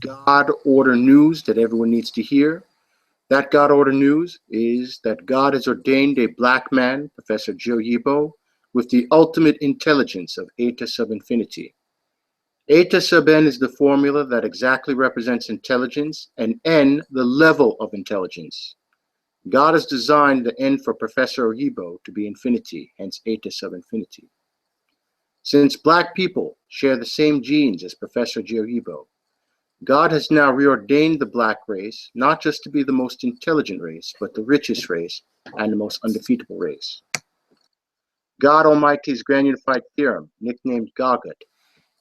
God order news that everyone needs to hear. That God order news is that God has ordained a black man, Professor Joe Yibo, with the ultimate intelligence of eta sub infinity. Eta sub n is the formula that exactly represents intelligence, and n the level of intelligence. God has designed the n for Professor Yibo to be infinity, hence eta sub infinity. Since black people share the same genes as Professor Joe Yibo, God has now reordained the black race, not just to be the most intelligent race, but the richest race and the most undefeatable race. God Almighty's grand unified theorem, nicknamed GAGUT,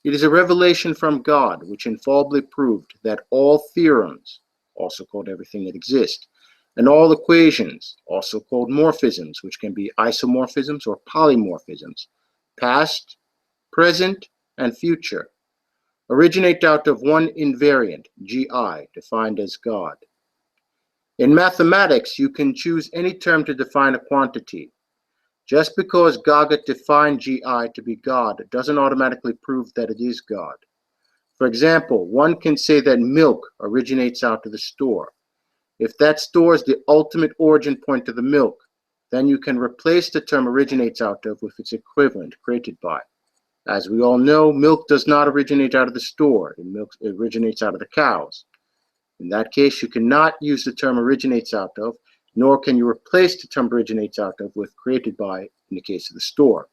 it is a revelation from God which infallibly proved that all theorems, also called everything that exists, and all equations, also called morphisms, which can be isomorphisms or polymorphisms, past, present, and future, originate out of one invariant, Gi, defined as God. In mathematics, you can choose any term to define a quantity. Just because GAGUT defined Gi to be God doesn't automatically prove that it is God. For example, one can say that milk originates out of the store. If that store is the ultimate origin point of the milk, then you can replace the term originates out of with its equivalent, created by. As we all know, milk does not originate out of the store. It originates out of the cows. In that case, you cannot use the term originates out of, nor can you replace the term originates out of with created by in the case of the store.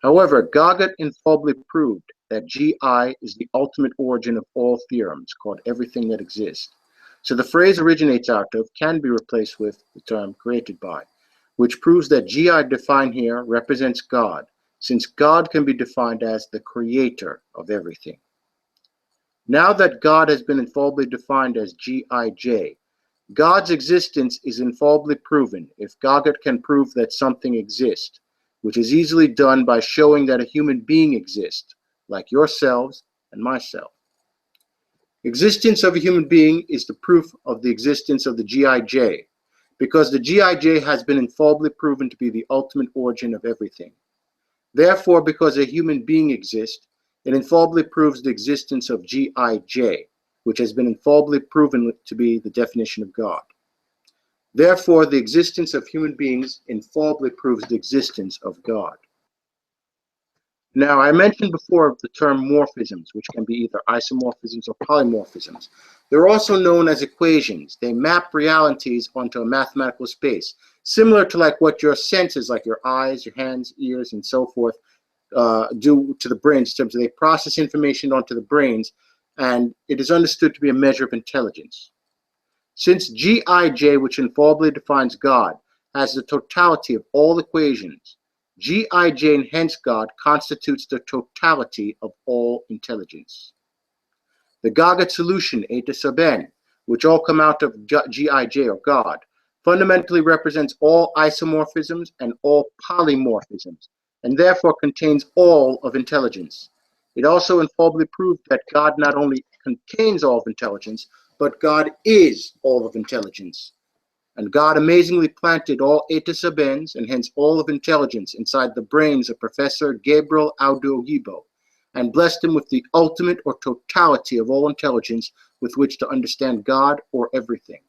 However, GAGUT infallibly proved that Gi is the ultimate origin of all theorems, called everything that exists. So the phrase originates out of can be replaced with the term created by, which proves that Gi defined here represents God, since God can be defined as the creator of everything. Now that God has been infallibly defined as GIJ, God's existence is infallibly proven if GAGUT can prove that something exists, which is easily done by showing that a human being exists, like yourselves and myself. Existence of a human being is the proof of the existence of the GIJ, because the GIJ has been infallibly proven to be the ultimate origin of everything. Therefore, because a human being exists, it infallibly proves the existence of GIJ, which has been infallibly proven to be the definition of God. Therefore, the existence of human beings infallibly proves the existence of God. Now, I mentioned before the term morphisms, which can be either isomorphisms or polymorphisms. They're also known as equations. They map realities onto a mathematical space, similar to like what your senses, like your eyes, your hands, ears, and so forth, do to the brains in terms of they process information onto the brains, and it is understood to be a measure of intelligence. Since GIJ, which infallibly defines God, has the totality of all equations, GIJ and hence God constitutes the totality of all intelligence. The GAGUT solution, eta sub n, which all come out of GIJ or God, fundamentally represents all isomorphisms and all polymorphisms, and therefore contains all of intelligence. It also infallibly proved that God not only contains all of intelligence, but God is all of intelligence. And God amazingly planted all eta sub n's and hence all of intelligence inside the brains of Professor Gabriel Audo Yibo, and blessed him with the ultimate or totality of all intelligence with which to understand God or everything.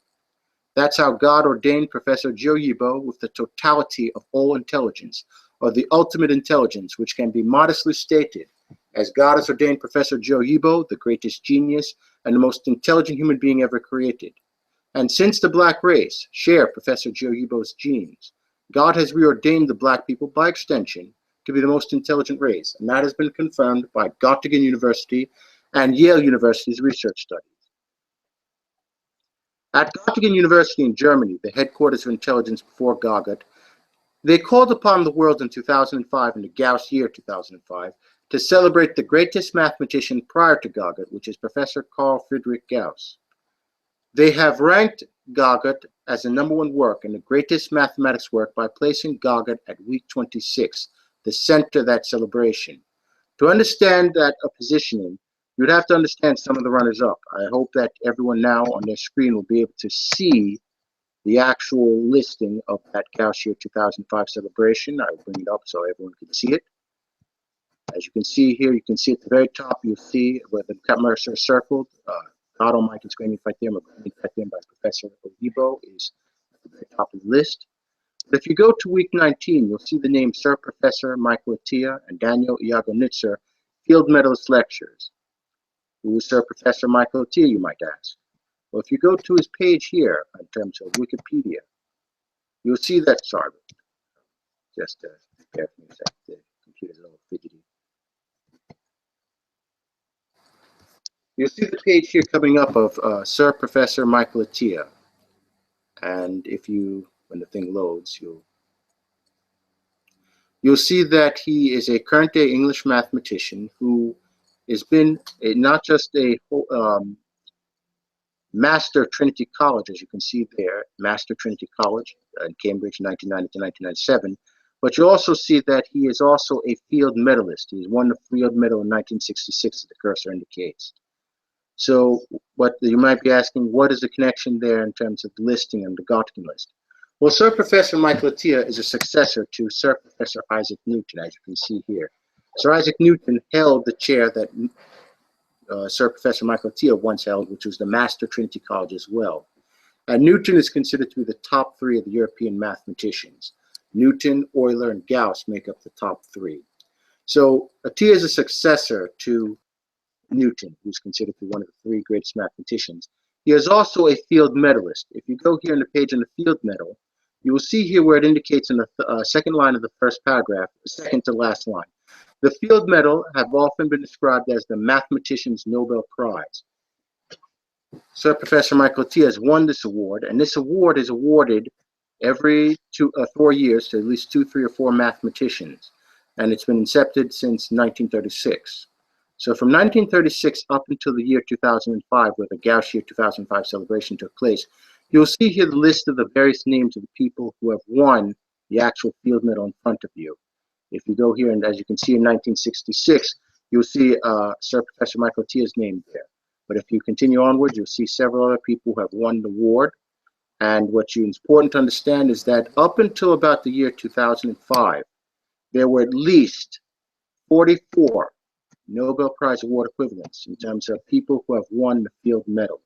That's how God ordained Professor Joe Yibo with the totality of all intelligence, or the ultimate intelligence, which can be modestly stated as God has ordained Professor Joe Yibo, the greatest genius and the most intelligent human being ever created. And since the black race share Professor Joe Yibo's genes, God has reordained the black people by extension to be the most intelligent race, and that has been confirmed by Göttingen University and Yale University's research studies. At Göttingen University in Germany, the headquarters of intelligence before GAGUT, they called upon the world in 2005, in the Gauss year 2005, to celebrate the greatest mathematician prior to GAGUT, which is Professor Carl Friedrich Gauss. They have ranked GAGUT as the #1 work and the greatest mathematics work by placing GAGUT at week 26, the center of that celebration. To understand that positioning, you'd have to understand some of the runners-up. I hope that everyone now on their screen will be able to see the actual listing of that Gauss year 2005 celebration. I will bring it up so everyone can see it. As you can see here, you can see at the very top, you'll see where the cursor is circled, God Almighty Screening Theorem, or Screening Theorem by Professor Oyibo is at the very top of the list. But if you go to week 19, you'll see the name Sir Professor Michael Atiyah and Daniel Iago-Nitzer, Field Medalist Lectures. Who is Sir Professor Michael Atiyah, you might ask? Well, if you go to his page here, in terms of Wikipedia, you'll see that, sorry, just bear with me a second, the computer's a little fidgety. You'll see the page here coming up of Sir Professor Michael Atiyah. And if you, when the thing loads, you'll see that he is a current day English mathematician who has been not just a Master of Trinity College, as you can see there, Master of Trinity College in Cambridge, 1990 to 1997. But you also see that he is also a field medalist. He's won the field medal in 1966, as the cursor indicates. So what you might be asking, what is the connection there in terms of the listing and the Göttingen list? Well, Sir Professor Michael Atiyah is a successor to Sir Professor Isaac Newton, as you can see here. Sir Isaac Newton held the chair that Sir Professor Michael Atiyah once held, which was the Master of Trinity College as well. And Newton is considered to be the top three of the European mathematicians. Newton, Euler, and Gauss make up the top three. So Atiyah is a successor to Newton, who's considered to be one of the three greatest mathematicians. He is also a field medalist. If you go here on the page on the field medal, you will see here where it indicates in the second line of the first paragraph, the second to last line. The field medal have often been described as the mathematician's Nobel Prize. Sir Professor Michael Atiyah has won this award, and this award is awarded every 4 years to at least 2, 3, or 4 mathematicians, and it's been incepted since 1936. So from 1936 up until the year 2005, where the Gauss year 2005 celebration took place, you'll see here the list of the various names of the people who have won the actual field medal in front of you. If you go here, and as you can see in 1966, you'll see Sir Professor Michael Atiyah's name there. But if you continue onwards, you'll see several other people who have won the award. And what's important to understand is that up until about the year 2005, there were at least 44 Nobel Prize Award equivalents in terms of people who have won the field medal.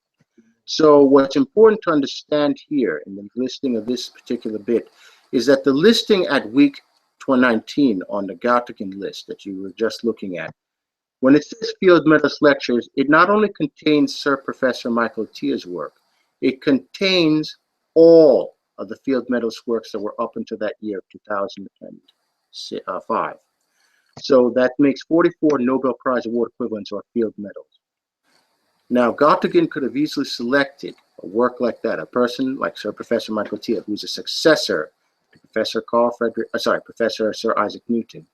So what's important to understand here in the listing of this particular bit is that the listing at week 19 on the Göttingen list that you were just looking at, when it says field medalist lectures, it not only contains Sir Professor Michael Atiyah's work, it contains all of the field medalist works that were up until that year, 2005. So that makes 44 Nobel Prize Award equivalents or field medals. Now, Göttingen could have easily selected a work like that, a person like Sir Professor Michael Atiyah, who's a successor to Professor Sir Isaac Newton,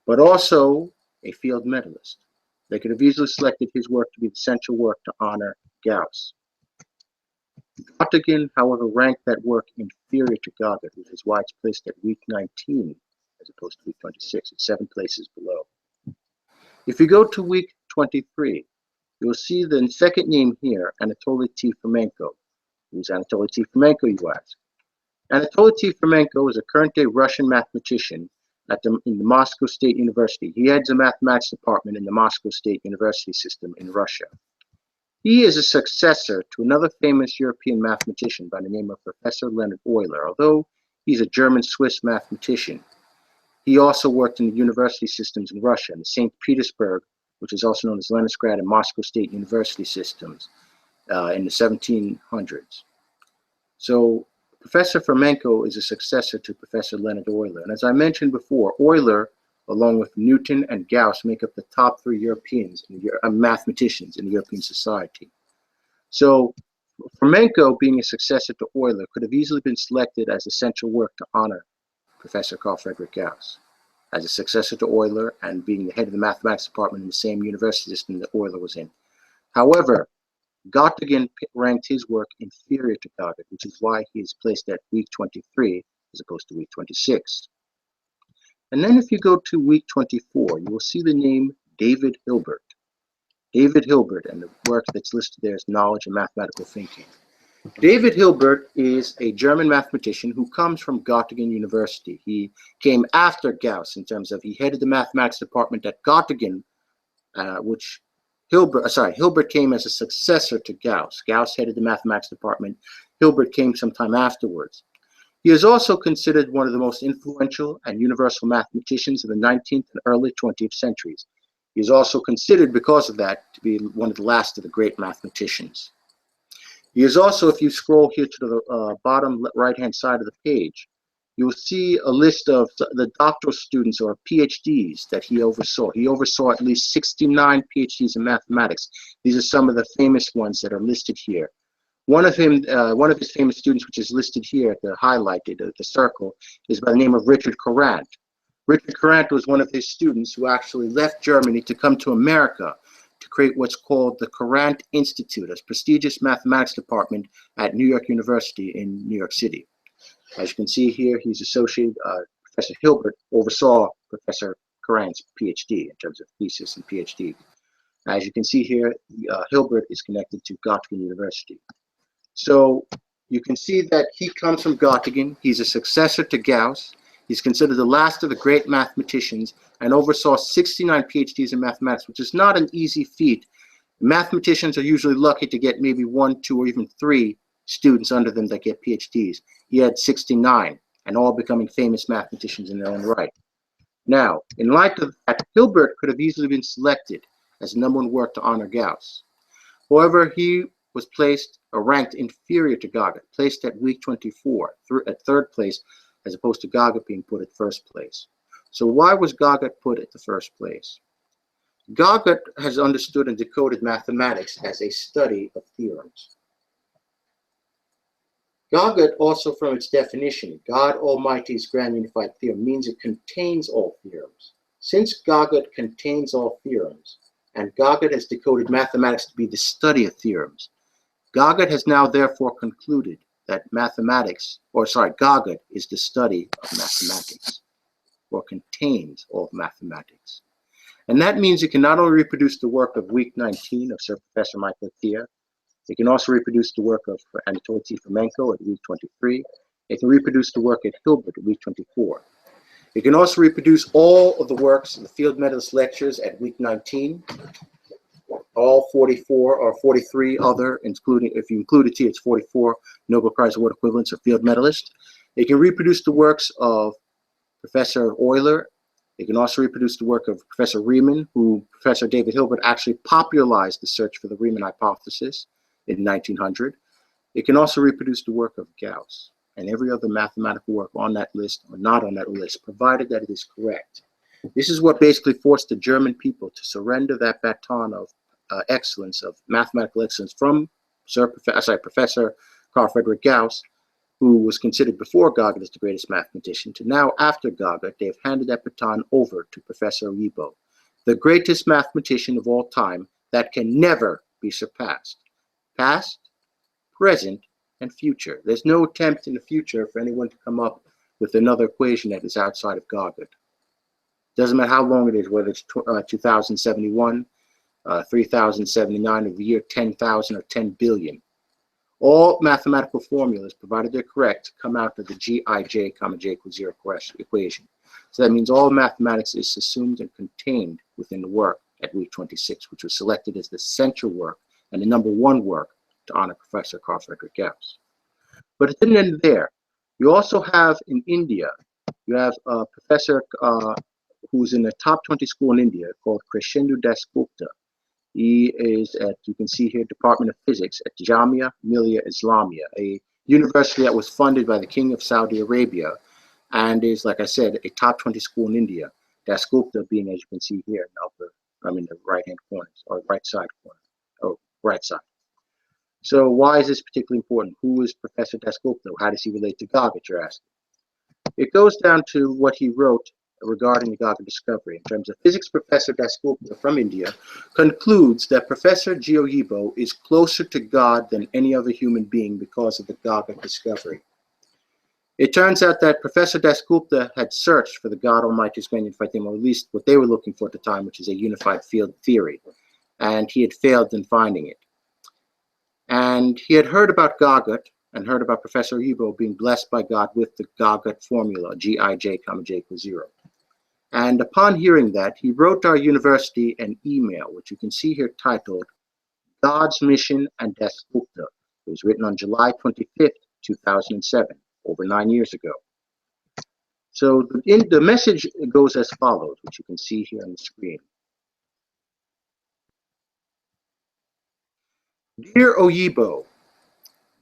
but also a field medalist. They could have easily selected his work to be the central work to honor Gauss. Göttingen, however, ranked that work inferior to GAGUT, which is why it's placed at week 19 as opposed to week 26. It's 7 places below. If you go to week 23, you'll see the second name here, Anatoly T. Fomenko. Who's Anatoly T. Fomenko, you ask? Anatoly T. Fomenko is a current-day Russian mathematician in the Moscow State University. He heads a mathematics department in the Moscow State University system in Russia. He is a successor to another famous European mathematician by the name of Professor Leonhard Euler. Although he's a German-Swiss mathematician, he also worked in the university systems in Russia, in the St. Petersburg, which is also known as Leningrad, and Moscow State University systems in the 1700s. So Professor Fomenko is a successor to Professor Leonhard Euler. And as I mentioned before, Euler, along with Newton and Gauss, make up the top 3 Europeans, mathematicians in the European society. So Fomenko, being a successor to Euler, could have easily been selected as a central work to honor Professor Carl Friedrich Gauss, as a successor to Euler and being the head of the mathematics department in the same university system that Euler was in. However, Göttingen ranked his work inferior to GAGUT, which is why he is placed at week 23 as opposed to week 26. And then if you go to week 24, you will see the name David Hilbert. David Hilbert, and the work that's listed there is Knowledge and Mathematical Thinking. David Hilbert is a German mathematician who comes from Göttingen University. He came after Gauss in terms of he headed the mathematics department at Göttingen, which Hilbert came as a successor to Gauss. Gauss headed the mathematics department. Hilbert came sometime afterwards. He is also considered one of the most influential and universal mathematicians of the 19th and early 20th centuries. He is also considered, because of that, to be one of the last of the great mathematicians. He is also, if you scroll here to the bottom right-hand side of the page, you will see a list of the doctoral students or PhDs that he oversaw. He oversaw at least 69 PhDs in mathematics. These are some of the famous ones that are listed here. One of his famous students, which is listed here at the highlighted, the circle, is by the name of Richard Courant. Richard Courant was one of his students who actually left Germany to come to America to create what's called the Courant Institute, a prestigious mathematics department at New York University in New York City. As you can see here, he's associated, Professor Hilbert oversaw Professor Courant's PhD in terms of thesis and PhD. As you can see here, Hilbert is connected to Göttingen University. So you can see that he comes from Göttingen. He's a successor to Gauss. He's considered the last of the great mathematicians and oversaw 69 PhDs in mathematics, which is not an easy feat. Mathematicians are usually lucky to get maybe 1, 2, or even 3 students under them that get PhDs. He had 69, and all becoming famous mathematicians in their own right. Now, in light of that, Hilbert could have easily been selected as the #1 work to honor Gauss. However, he was placed or ranked inferior to GAGUT, placed at week 24, at 3rd place, as opposed to GAGUT being put at 1st place. So why was GAGUT put at the 1st place? GAGUT has understood and decoded mathematics as a study of theorems. GAGUT, also from its definition, God Almighty's grand unified theorem, means it contains all theorems. Since GAGUT contains all theorems, and GAGUT has decoded mathematics to be the study of theorems, GAGUT has now therefore concluded that GAGUT is the study of mathematics, or contains all of mathematics. And that means it can not only reproduce the work of week 19 of Sir Professor Michael Thea, it can also reproduce the work of Anatoly Fomenko at week 23. It can reproduce the work at Hilbert at week 24. It can also reproduce all of the works of the field medalist lectures at week 19, all 44 or 43 other, including, if you include it here, it's 44 Nobel Prize Award equivalents of field medalists. It can reproduce the works of Professor Euler. It can also reproduce the work of Professor Riemann, who Professor David Hilbert actually popularized the search for the Riemann hypothesis in 1900. It can also reproduce the work of Gauss and every other mathematical work on that list or not on that list, provided that it is correct. This is what basically forced the German people to surrender that baton of excellence, of mathematical excellence, from Professor Carl Friedrich Gauss, who was considered before GAGUT as the greatest mathematician, to now, after GAGUT, they've handed that baton over to Professor Yibo, the greatest mathematician of all time that can never be surpassed. Past, present, and future. There's no attempt in the future for anyone to come up with another equation that is outside of GAGUT. Doesn't matter how long it is, whether it's 2071, 3079, or the year 10,000 or 10 billion. All mathematical formulas, provided they're correct, come out of the Gij, comma j equals 0 equation. So that means all mathematics is assumed and contained within the work at week 26, which was selected as the central work and the #1 work to honor Professor Carl Friedrich Gauss. But it didn't end there. You also have in India, you have a professor who's in the top 20 school in India called Krishendu Dasgupta. He is at, you can see here, Department of Physics at Jamia Millia Islamia, a university that was funded by the King of Saudi Arabia and is, like I said, a top 20 school in India. Dasgupta being, as you can see here, in the right-hand corner, or right side corner, or right side. So why is this particularly important? Who is Professor Dasgupta? How does he relate to GAGUT, you're asking? It goes down to what he wrote regarding the GAGUT discovery. In terms of physics, Professor Dasgupta from India concludes that Professor Gio Yibo is closer to God than any other human being because of the GAGUT discovery. It turns out that Professor Dasgupta had searched for the God Almighty's grand unified theorem, or at least what they were looking for at the time, which is a unified field theory, and he had failed in finding it. And he had heard about GAGUT and heard about Professor Yibo being blessed by God with the GAGUT formula, Gij, comma j equals 0. And upon hearing that, he wrote our university an email, which you can see here titled God's Mission and Das Gupta. It was written on July 25th, 2007, over 9 years ago. So the message goes as follows, which you can see here on the screen. Dear Oyibo,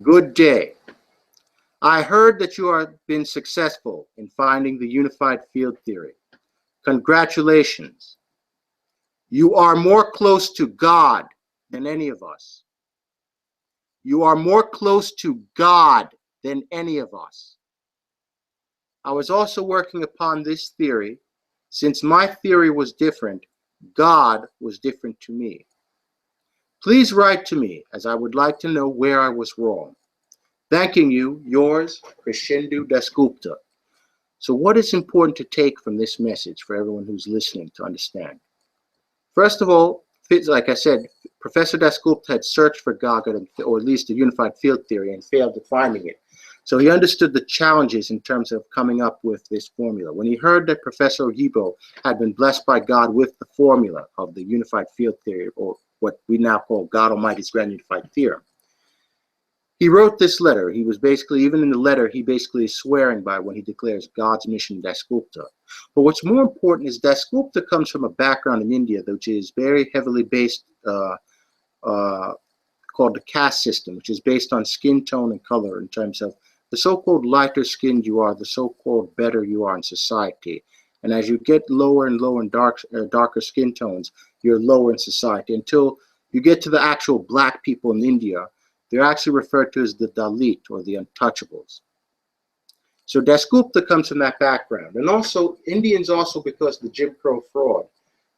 good day. I heard that you have been successful in finding the unified field theory. Congratulations. You are more close to God than any of us. You are more close to God than any of us. I was also working upon this theory. Since my theory was different, God was different to me. Please write to me, as I would like to know where I was wrong. Thanking you, yours, Krishendu Dasgupta. So what is important to take from this message for everyone who's listening to understand? First of all, like I said, Professor Dasgupta had searched for GAGUT, or at least the unified field theory, and failed at finding it. So he understood the challenges in terms of coming up with this formula. When he heard that Professor Oyibo had been blessed by God with the formula of the unified field theory, or what we now call God Almighty's Grand Unified Theorem, he wrote this letter. He was basically, even in the letter, he basically is swearing by when he declares God's mission Dasgupta. But what's more important is Dasgupta comes from a background in India, which is very heavily based, called the caste system, which is based on skin tone and color in terms of the so-called lighter skinned you are, the so-called better you are in society. And as you get lower and lower and darker skin tones, you're lower in society until you get to the actual black people in India. They're actually referred to as the Dalit, or the untouchables. So Dasgupta comes from that background. And also, Indians also, because of the Jim Crow fraud,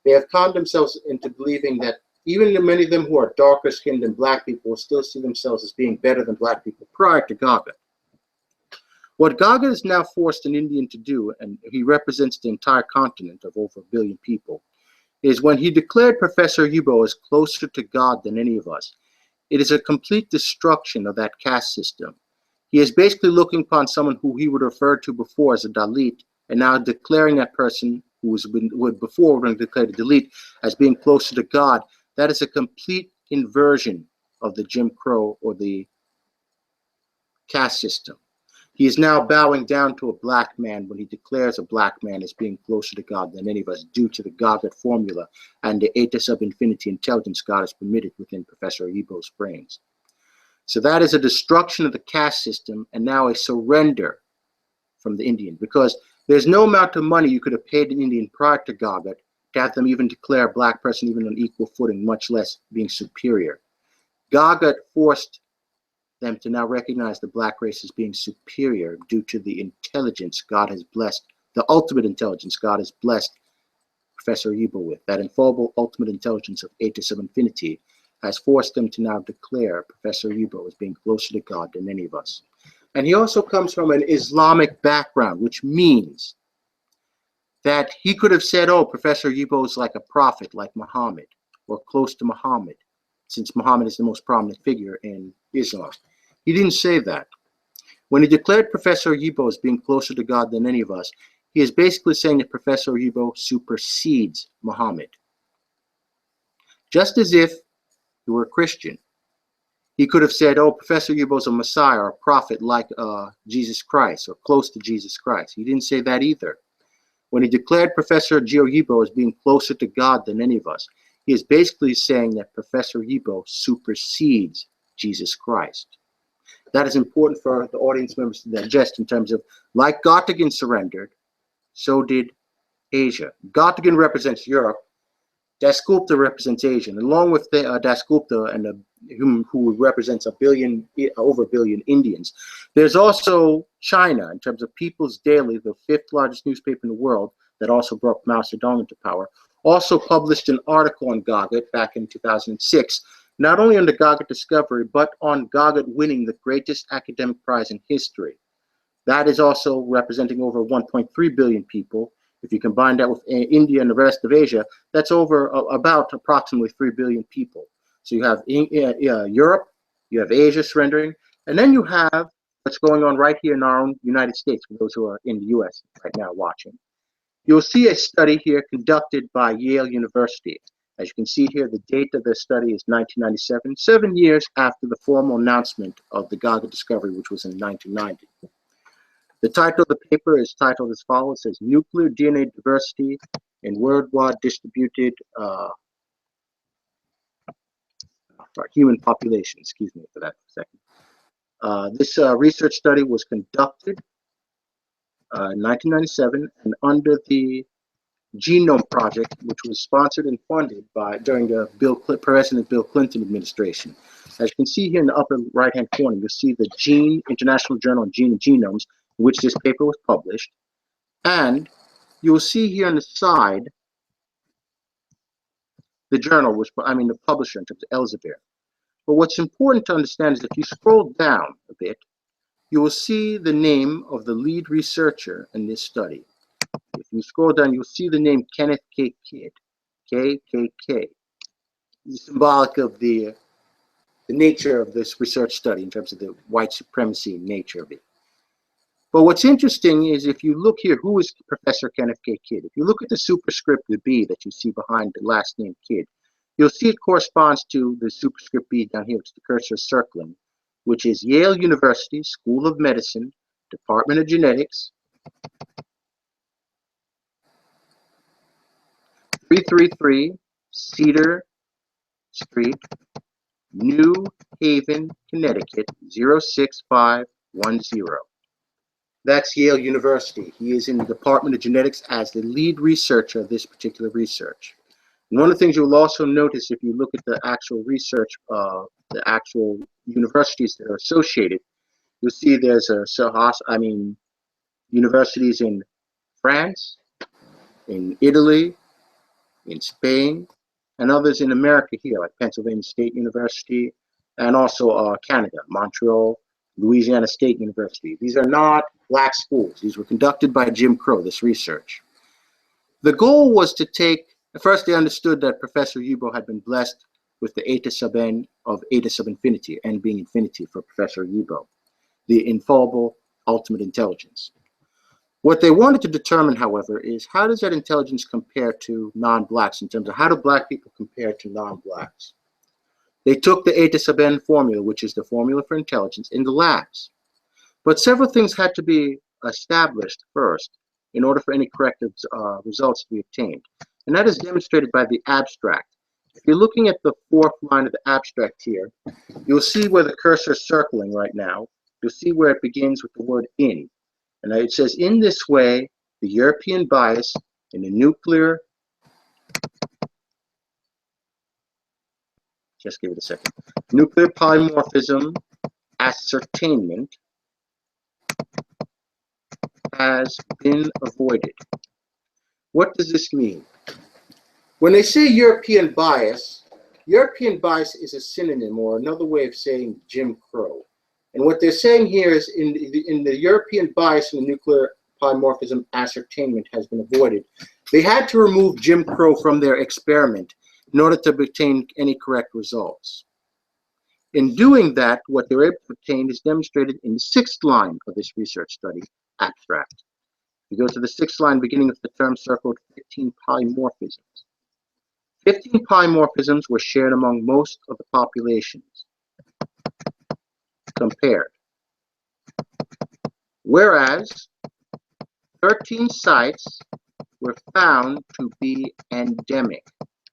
they have conned themselves into believing that even many of them who are darker skinned than black people will still see themselves as being better than black people prior to GAGUT. What GAGUT is now forced an Indian to do, and he represents the entire continent of over 1 billion people, is when he declared Professor Oyibo as closer to God than any of us, it is a complete destruction of that caste system. He is basically looking upon someone who he would refer to before as a Dalit, and now declaring that person who had before been declared a Dalit as being closer to God. That is a complete inversion of the Jim Crow or the caste system. He is now bowing down to a black man when he declares a black man as being closer to God than any of us due to the GAGUT formula and the eta sub infinity intelligence God has permitted within Professor Oyibo's brains. So that is a destruction of the caste system and now a surrender from the Indian, because there's no amount of money you could have paid an Indian prior to GAGUT to have them even declare a black person even on equal footing, much less being superior. GAGUT forced them to now recognize the black race as being superior due to the intelligence God has blessed, the ultimate intelligence God has blessed Professor Oyibo with. That infallible ultimate intelligence of eta sub infinity has forced them to now declare Professor Oyibo as being closer to God than any of us. And he also comes from an Islamic background, which means that he could have said, oh, Professor Oyibo is like a prophet, like Muhammad, or close to Muhammad, since Muhammad is the most prominent figure in Islam. He didn't say that. When he declared Professor Oyibo as being closer to God than any of us, he is basically saying that Professor Oyibo supersedes Muhammad. Just as if he were a Christian. He could have said, oh, Professor Oyibo is a Messiah or a prophet like Jesus Christ or close to Jesus Christ. He didn't say that either. When he declared Professor Oyibo as being closer to God than any of us, he is basically saying that Professor Oyibo supersedes Jesus Christ. That is important for the audience members to digest in terms of, like Göttingen surrendered, so did Asia. Göttingen represents Europe. Dasgupta represents Asia. And along with Dasgupta and who represents over 1 billion Indians, there's also China in terms of People's Daily, the 5th largest newspaper in the world that also brought Mao Zedong into power, also published an article on GAGUT back in 2006, not only on the GAGUT discovery, but on GAGUT winning the greatest academic prize in history. That is also representing over 1.3 billion people. If you combine that with India and the rest of Asia, that's over about approximately 3 billion people. So you have Europe, you have Asia surrendering, and then you have what's going on right here in our own United States, for those who are in the US right now watching. You'll see a study here conducted by Yale University. As you can see here, the date of the study is 1997, 7 years after the formal announcement of the GAGUT discovery, which was in 1990. The title of the paper is titled as follows. It says, Nuclear DNA Diversity in Worldwide Distributed Human Population. Excuse me for that for a second. This research study was conducted in 1997 and under the Genome Project, which was sponsored and funded during the President Bill Clinton administration. As you can see here in the upper right-hand corner, you'll see the International Journal on Gene and Genomes, in which this paper was published. And you'll see here on the side, the journal, the publisher in terms of Elsevier. But what's important to understand is if you scroll down a bit, you will see the name of the lead researcher in this study. If you scroll down, you'll see the name Kenneth K. Kidd, KKK. It's symbolic of the nature of this research study in terms of the white supremacy nature of it. But what's interesting is if you look here, who is Professor Kenneth K. Kidd? If you look at the superscript of B that you see behind the last name Kidd, you'll see it corresponds to the superscript B down here, which the cursor is circling, which is Yale University School of Medicine, Department of Genetics, 333 Cedar Street, New Haven, Connecticut, 06510. That's Yale University. He is in the Department of Genetics as the lead researcher of this particular research. And one of the things you'll also notice if you look at the actual research, the actual universities that are associated, you'll see there's universities in France, in Italy, in Spain, and others in America here, like Pennsylvania State University, and also Canada, Montreal, Louisiana State University. These are not black schools. These were conducted by Jim Crow, this research. The goal was to take, first they understood that Professor Yibo had been blessed with the eta sub n of eta sub infinity, n being infinity for Professor Yibo, the infallible ultimate intelligence. What they wanted to determine, however, is how does that intelligence compare to non-blacks in terms of how do black people compare to non-blacks? They took the eta sub n formula, which is the formula for intelligence, in the labs. But several things had to be established first in order for any corrective results to be obtained. And that is demonstrated by the abstract. If you're looking at the fourth line of the abstract here, you'll see where the cursor is circling right now. You'll see where it begins with the word in. And it says, in this way, the European bias in the nuclear, just give it a second, nuclear polymorphism ascertainment has been avoided. What does this mean? When they say European bias is a synonym or another way of saying Jim Crow. And what they're saying here is in the European bias in the nuclear polymorphism ascertainment has been avoided. They had to remove Jim Crow from their experiment in order to obtain any correct results. In doing that, what they were able to obtain is demonstrated in the sixth line of this research study abstract. You go to the sixth line beginning with the term circled 15 polymorphisms. 15 polymorphisms were shared among most of the populations compared. Whereas 13 sites were found to be endemic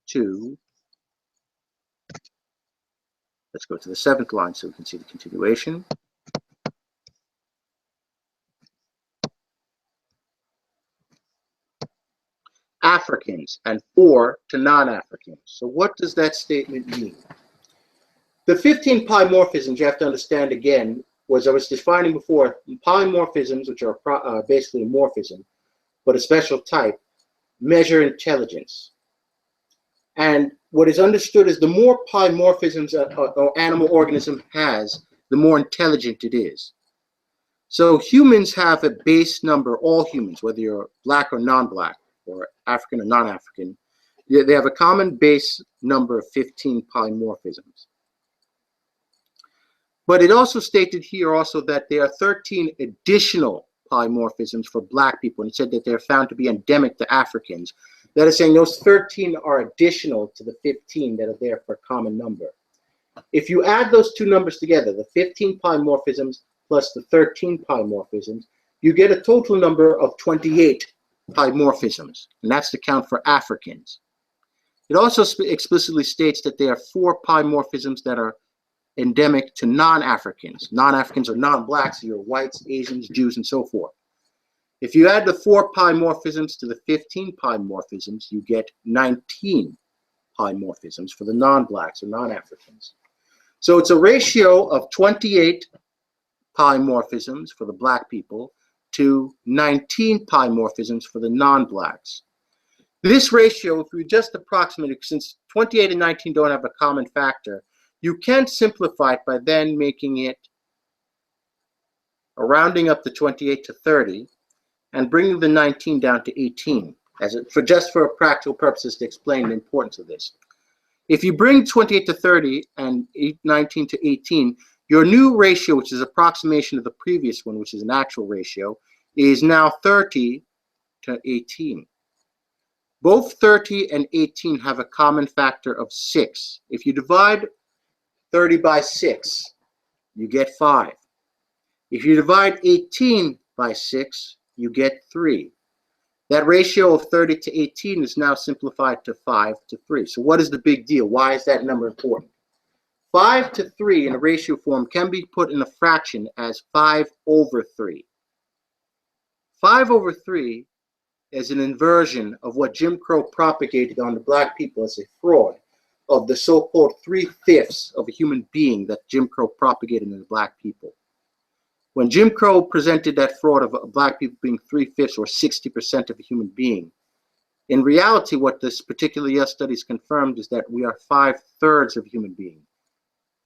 to, let's go to the seventh line so we can see the continuation. Africans and 4 to non-Africans. So what does that statement mean? The 15 polymorphisms, you have to understand again, was I was defining before, polymorphisms, which are basically a morphism, but a special type, measure intelligence. And what is understood is the more polymorphisms an animal organism has, the more intelligent it is. So humans have a base number, all humans, whether you're black or non-black, or African or non-African, they have a common base number of 15 polymorphisms. But it also stated here also that there are 13 additional polymorphisms for black people, and he said that they're found to be endemic to Africans. That is saying those 13 are additional to the 15 that are there for a common number. If you add those two numbers together, the 15 polymorphisms plus the 13 polymorphisms, you get a total number of 28 polymorphisms, and that's the count for Africans. It also explicitly states that there are 4 polymorphisms that are endemic to non-Africans. Non-Africans are non-blacks, so you're whites, Asians, Jews, and so forth. If you add the 4 polymorphisms to the 15 polymorphisms, you get 19 polymorphisms for the non-blacks or non-Africans. So it's a ratio of 28 polymorphisms for the black people to 19 polymorphisms for the non-blacks. This ratio, if we just approximate it, since 28 and 19 don't have a common factor, you can simplify it by then making it a rounding up the 28 to 30 and bringing the 19 down to 18, just for practical purposes to explain the importance of this. If you bring 28 to 30 and 19 to 18, your new ratio, which is approximation of the previous one, which is an actual ratio, is now 30 to 18. Both 30 and 18 have a common factor of 6. If you divide 30 by 6, you get 5. If you divide 18 by 6, you get 3. That ratio of 30 to 18 is now simplified to 5 to 3. So what is the big deal? Why is that number important? 5 to 3 in a ratio form can be put in a fraction as 5 over 3. 5 over 3 is an inversion of what Jim Crow propagated on the black people as a fraud of the so-called 3/5 of a human being that Jim Crow propagated in the black people. When Jim Crow presented that fraud of black people being 3/5 or 60% of a human being, in reality, what this particular Yale studies confirmed is that we are 5/3 of a human being.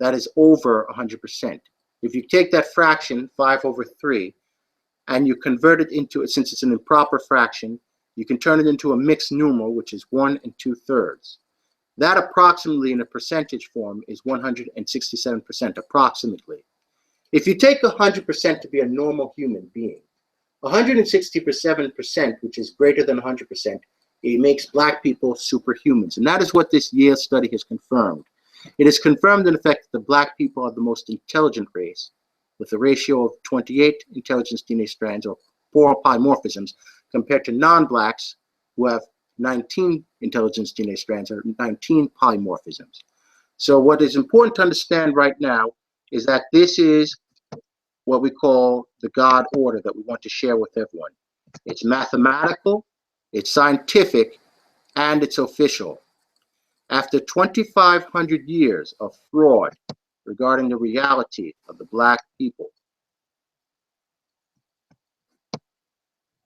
That is over 100%. If you take that fraction, 5 over 3, and you convert it into it, since it's an improper fraction, you can turn it into a mixed numeral, which is 1 2/3. That approximately in a percentage form is 167%, approximately. If you take 100% to be a normal human being, 167%, which is greater than 100%, it makes black people superhumans. And that is what this Yale study has confirmed. It has confirmed, in effect, that the black people are the most intelligent race, with a ratio of 28 intelligence DNA strands, or 4 polymorphisms, compared to non-blacks who have 19 intelligence DNA strands, or 19 polymorphisms. So what is important to understand right now is that this is what we call the God order that we want to share with everyone. It's mathematical, it's scientific, and it's official. After 2,500 years of fraud regarding the reality of the black people,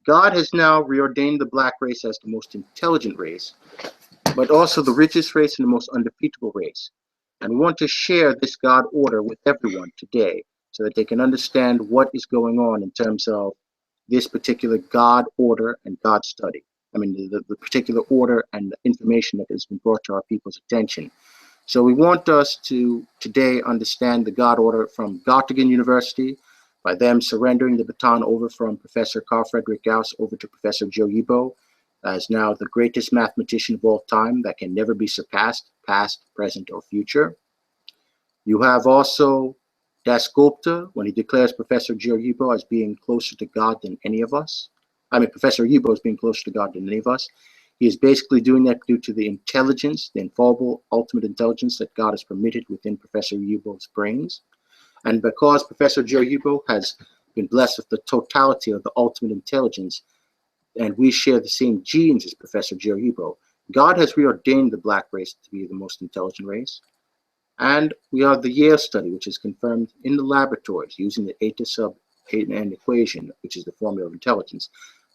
God has now reordained the black race as the most intelligent race, but also the richest race and the most undefeatable race. And we want to share this God order with everyone today so that they can understand what is going on in terms of this particular God order and God study. I mean, the particular order and the information that has been brought to our people's attention. So we want us to today understand the God order from Göttingen University, by them surrendering the baton over from Professor Carl Friedrich Gauss over to Professor Joe Yibo, as now the greatest mathematician of all time that can never be surpassed, past, present, or future. You have also Das Gupta, when he declares Professor Joe Yibo as being closer to God than any of us. I mean, Professor Yibo as being closer to God than any of us. He is basically doing that due to the intelligence, the infallible, ultimate intelligence that God has permitted within Professor Yibo's brains. And because Professor Joe Yibo has been blessed with the totality of the ultimate intelligence, and we share the same genes as Professor Joe Yibo, God has reordained the black race to be the most intelligent race. And we are the Yale study, which is confirmed in the laboratories using the eta sub and equation, which is the formula of intelligence,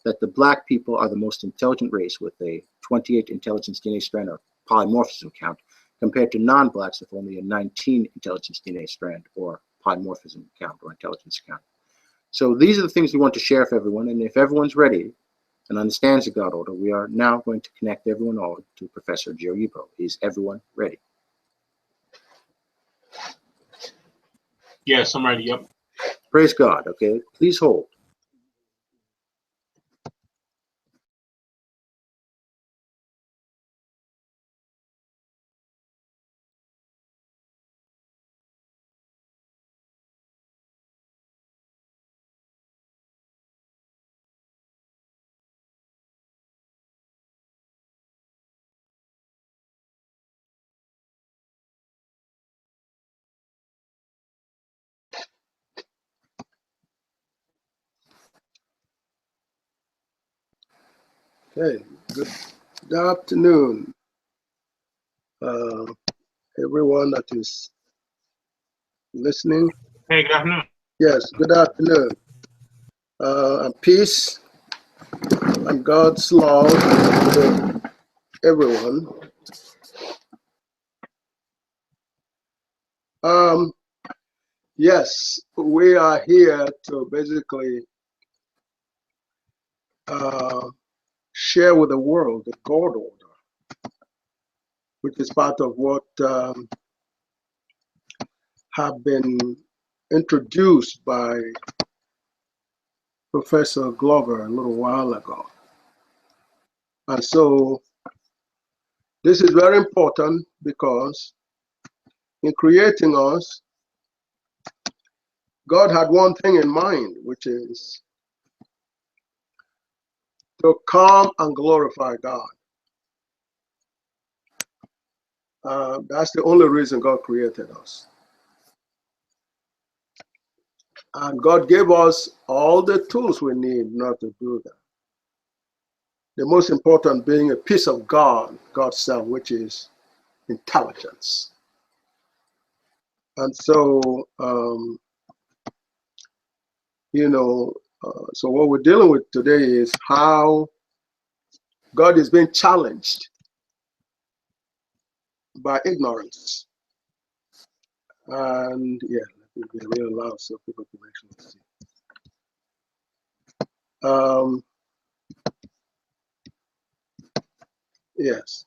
that the black people are the most intelligent race with a 28 intelligence DNA strand or polymorphism count, compared to non-blacks with only a 19 intelligence DNA strand or polymorphism count or intelligence count. So these are the things we want to share with everyone, and if everyone's ready and understands the God order, we are now going to connect everyone all to Professor Joe Yibo. Is everyone ready? Yes, I'm ready. Yep. Praise God. Okay, please hold. Okay, good afternoon, everyone that is listening. Hey, good afternoon. Yes, good afternoon. And peace and God's love to everyone. Yes, we are here to basically share with the world the God order, which is part of what have been introduced by Professor Glover a little while ago. And so this is very important because in creating us, God had one thing in mind, which is to come and glorify God. That's the only reason God created us. And God gave us all the tools we need in order to do that. The most important being a piece of God, God's self, which is intelligence. And so, so what we're dealing with today is how God is being challenged by ignorance. And yeah, let me be real loud so people can actually see. Yes.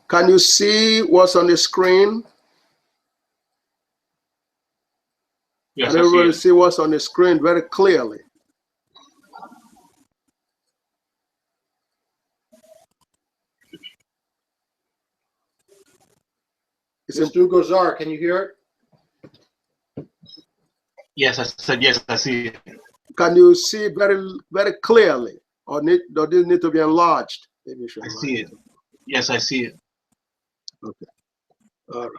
Can you see what's on the screen? Yes, Can everybody see what's on the screen very clearly? Mr. Gozar, can you hear it? Yes, I said yes, I see it. Can you see very, very clearly? Or does this need to be enlarged? Maybe you should I see it. Yes, I see it. Okay. All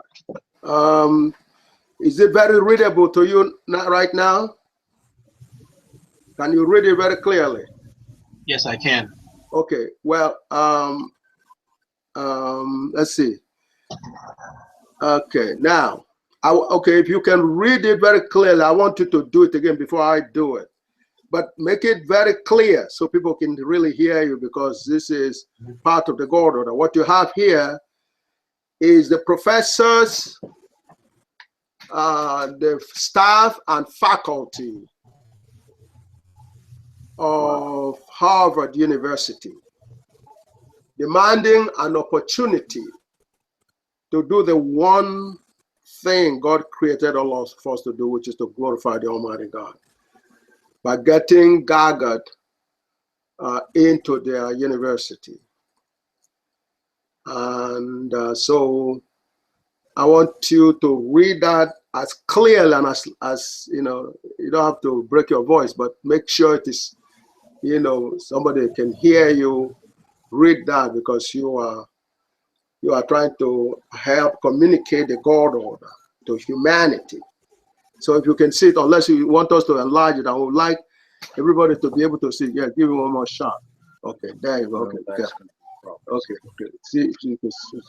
right. Is it very readable to you right now? Can you read it very clearly? Yes, I can. Okay. Well, let's see. Okay. Now, okay, if you can read it very clearly, I want you to do it again before I do it. But make it very clear so people can really hear you, because this is part of the God order. What you have here is the professors, the staff and faculty of Harvard University demanding an opportunity to do the one thing God created all of us to do, which is to glorify the Almighty God, by getting GAGUT into their university. And so I want you to read that as clearly and as you know, you don't have to break your voice, but make sure it is, somebody can hear you read that, because you are trying to help communicate the God order to humanity. So if you can see it, unless you want us to enlarge it, I would like everybody to be able to see. Yeah, give me one more shot. Okay, there you go. Okay, yeah. Okay, good. See if you can see.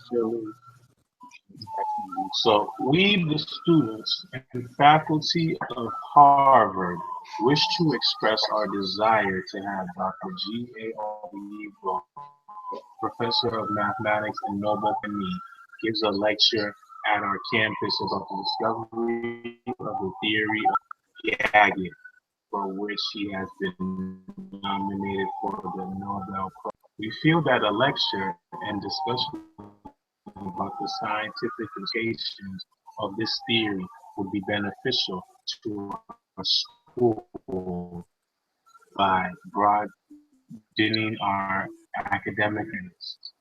So, we, the students and faculty of Harvard, wish to express our desire to have Dr. G.A.O., Professor of Mathematics and Nobel Chemistry, gives a lecture at our campus about the discovery of the theory of GAGUT, for which he has been nominated for the Nobel Prize. We feel that a lecture and discussion about the scientific implications of this theory would be beneficial to our school by broadening our academic interests.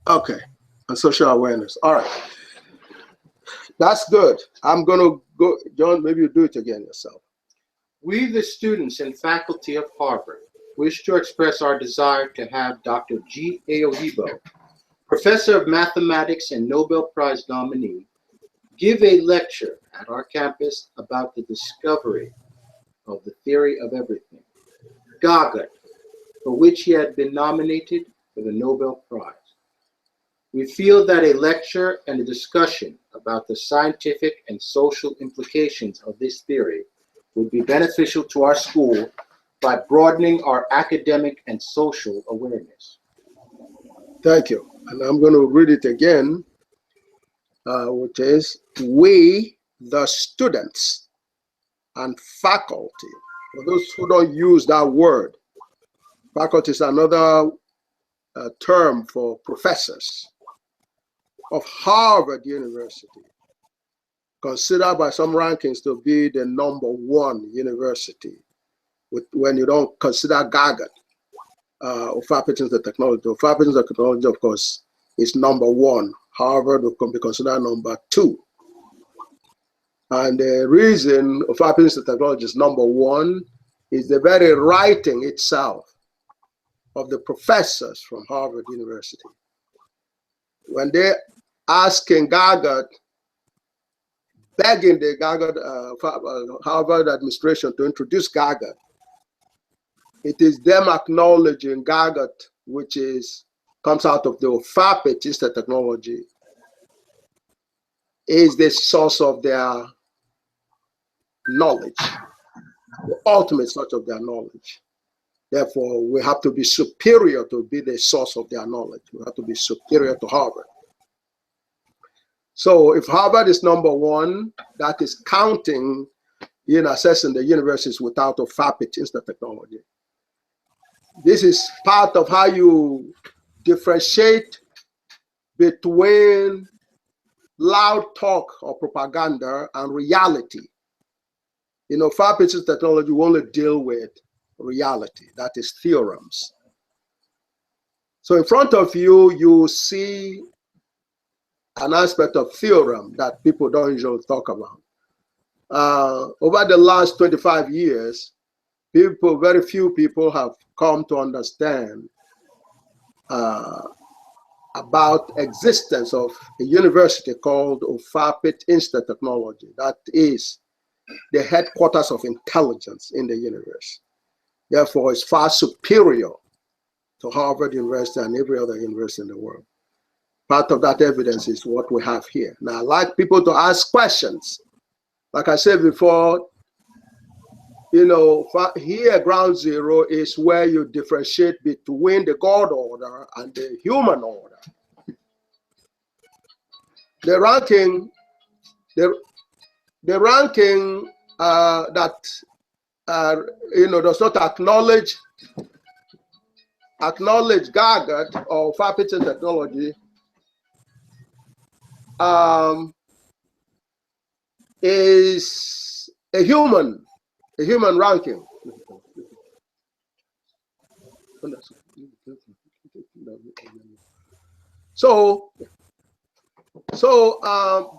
Okay, and social awareness. All right, that's good. I'm gonna go, John. Maybe you do it again yourself. We, the students and faculty of Harvard, wish to express our desire to have Dr. G.A.O., Professor of Mathematics and Nobel Prize nominee, give a lecture at our campus about the discovery of the theory of everything, GAGUT, for which he had been nominated for the Nobel Prize. We feel that a lecture and a discussion about the scientific and social implications of this theory would be beneficial to our school by broadening our academic and social awareness. Thank you. And I'm going to read it again, which is, we, the students and faculty. For those who don't use that word, faculty is another term for professors of Harvard University, considered by some rankings to be the #1 university, when you don't consider GAGUT, of Faculty of Technology. Of Faculty of Technology, of course, is #1. Harvard will be considered #2. And the reason of Faculty of Technology is #1 is the very writing itself of the professors from Harvard University. When they asking GAGUT, begging the GAGUT, Harvard administration to introduce GAGUT, it is them acknowledging GAGUT, which comes out of the Faculty of Technology, is the source of their knowledge, the ultimate source of their knowledge. Therefore, we have to be superior to be the source of their knowledge. We have to be superior to Harvard. So if Harvard is #1, that is counting in assessing the universities without a Faculty of Technology. This is part of how you differentiate between loud talk or propaganda and reality. You know, Faculty of Technology will only deal with reality, that is theorems. So in front of you, you see an aspect of theorem that people don't usually talk about. Over the last 25 years, very few people have come to understand about existence of a university called Ofapit Institute of Technology. That is the headquarters of intelligence in the universe. Therefore, it's far superior to Harvard University and every other university in the world. Part of that evidence is what we have here. Now, I'd like people to ask questions. Like I said before, you know, here, ground zero is where you differentiate between the God order and the human order. The ranking that you know, does not acknowledge GAGUT or Faculty of Technology is a human ranking.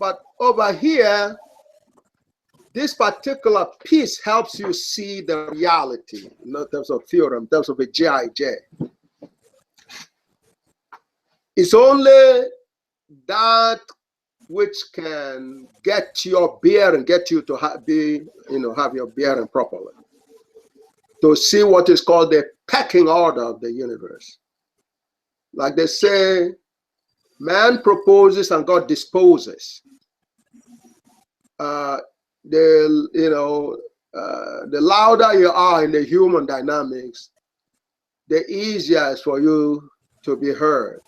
But over here, this particular piece helps you see the reality in terms of theorem, in terms of a G2j. It's only that which can get your bearing, get you to have your bearing properly, to see what is called the pecking order of the universe. Like they say, man proposes and God disposes. The louder you are in the human dynamics, the easier it's for you to be heard.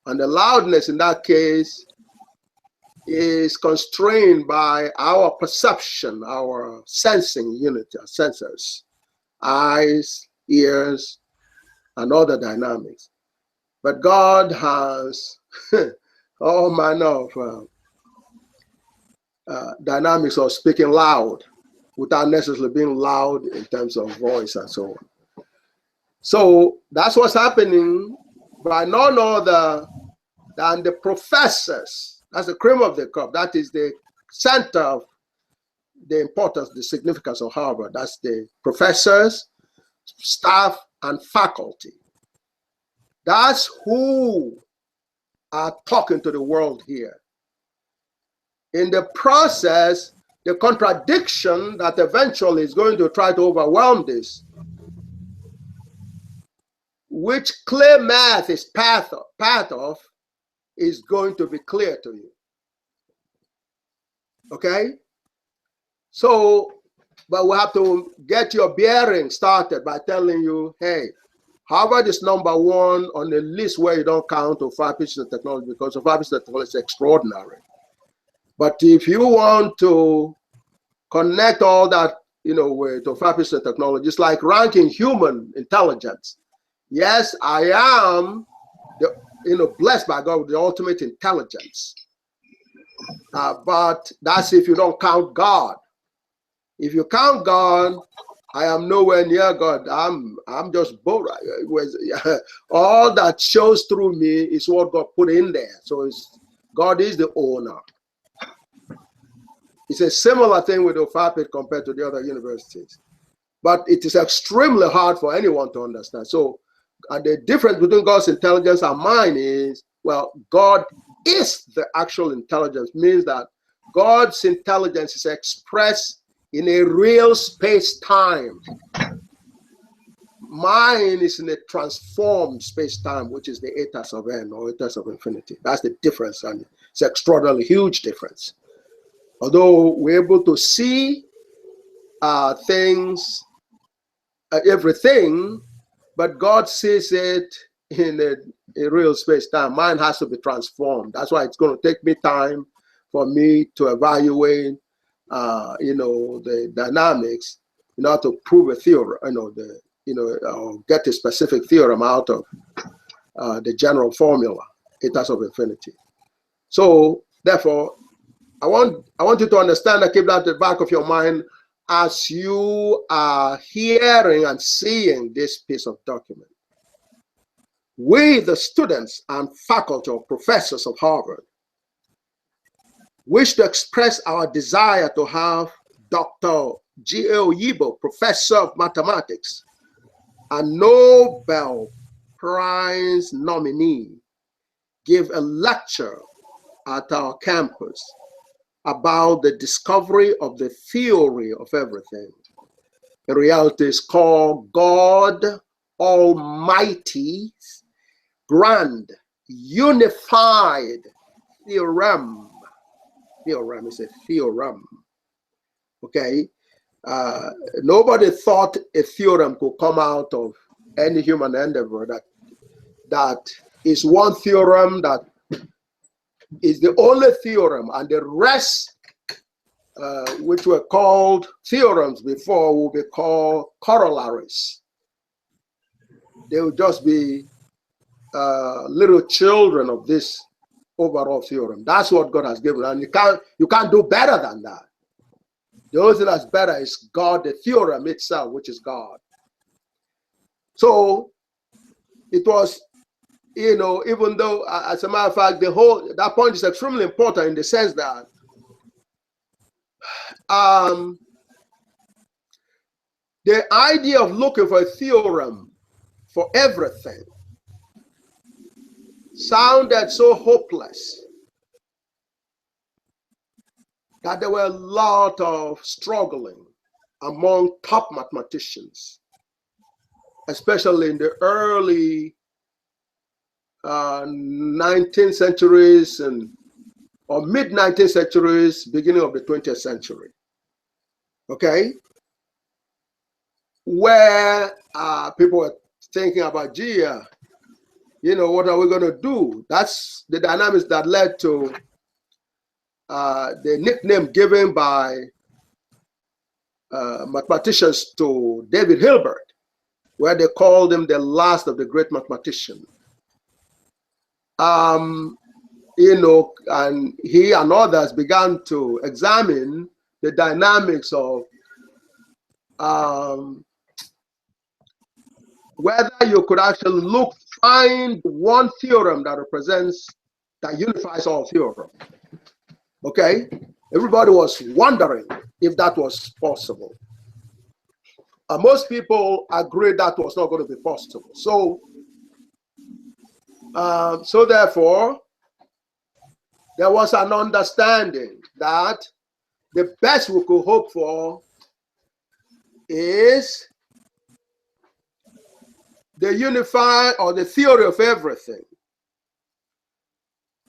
And the loudness in that case is constrained by our perception, our sensing unit, our sensors, eyes, ears, and other dynamics. But God has all manner of dynamics of speaking loud without necessarily being loud in terms of voice and so on. So that's what's happening by none other than the professors. That's the cream of the crop. That is the center of the importance, the significance of Harvard. That's the professors, staff, and faculty. That's who are talking to the world here. In the process, the contradiction that eventually is going to try to overwhelm this which ClayMath is part of is going to be clear to you. Okay? So, but we have to get your bearing started by telling you, hey, Harvard is number one on the list where you don't count to 5 pieces of technology, because of 5 pieces of technology is extraordinary. But if you want to connect all that, with to 5 pieces of technology, it's like ranking human intelligence. Yes, I am, blessed by God with the ultimate intelligence. But that's if you don't count God. If you count God, I am nowhere near God. I'm just bored. All that shows through me is what God put in there. So God is the owner. It's a similar thing with OFAPIT compared to the other universities. But it is extremely hard for anyone to understand. So the difference between God's intelligence and mine is, well, God is the actual intelligence, means that God's intelligence is expressed in a real space-time. Mine is in a transformed space-time, which is the etas of n, or etas of infinity. That's the difference, and it's an extraordinarily huge difference. Although we're able to see things, everything, but God sees it in a real space-time. Mine has to be transformed. That's why it's going to take me time for me to evaluate the dynamics in order to prove a theorem, get a specific theorem out of the general formula, etas of infinity. So therefore, I want you to understand and keep that at the back of your mind as you are hearing and seeing this piece of document. We, the students and faculty or professors of Harvard, wish to express our desire to have Dr. G.A. Oyibo, professor of mathematics, a Nobel Prize nominee, give a lecture at our campus about the discovery of the theory of everything. In reality, it's called God Almighty's Grand Unified Theorem. Theorem is a theorem. Okay? Nobody thought a theorem could come out of any human endeavor that is one theorem that is the only theorem, and the rest, which were called theorems before, will be called corollaries. They will just be little children of this overall theorem. That's what God has given, and you can't do better than that. The only thing that's better is God, the theorem itself, which is God. So it was, even though, as a matter of fact, that point is extremely important in the sense that the idea of looking for a theorem for everything sounded so hopeless that there were a lot of struggling among top mathematicians, especially in the early 19th centuries or mid-19th centuries, beginning of the 20th century. Okay? Where people were thinking about, gee, what are we going to do? That's the dynamics that led to the nickname given by mathematicians to David Hilbert, where they called him the last of the great mathematicians. And he and others began to examine the dynamics of whether you could actually find one theorem that unifies all theorems. Okay? Everybody was wondering if that was possible. Most people agreed that was not going to be possible. So therefore, there was an understanding that the best we could hope for is the unify or the theory of everything.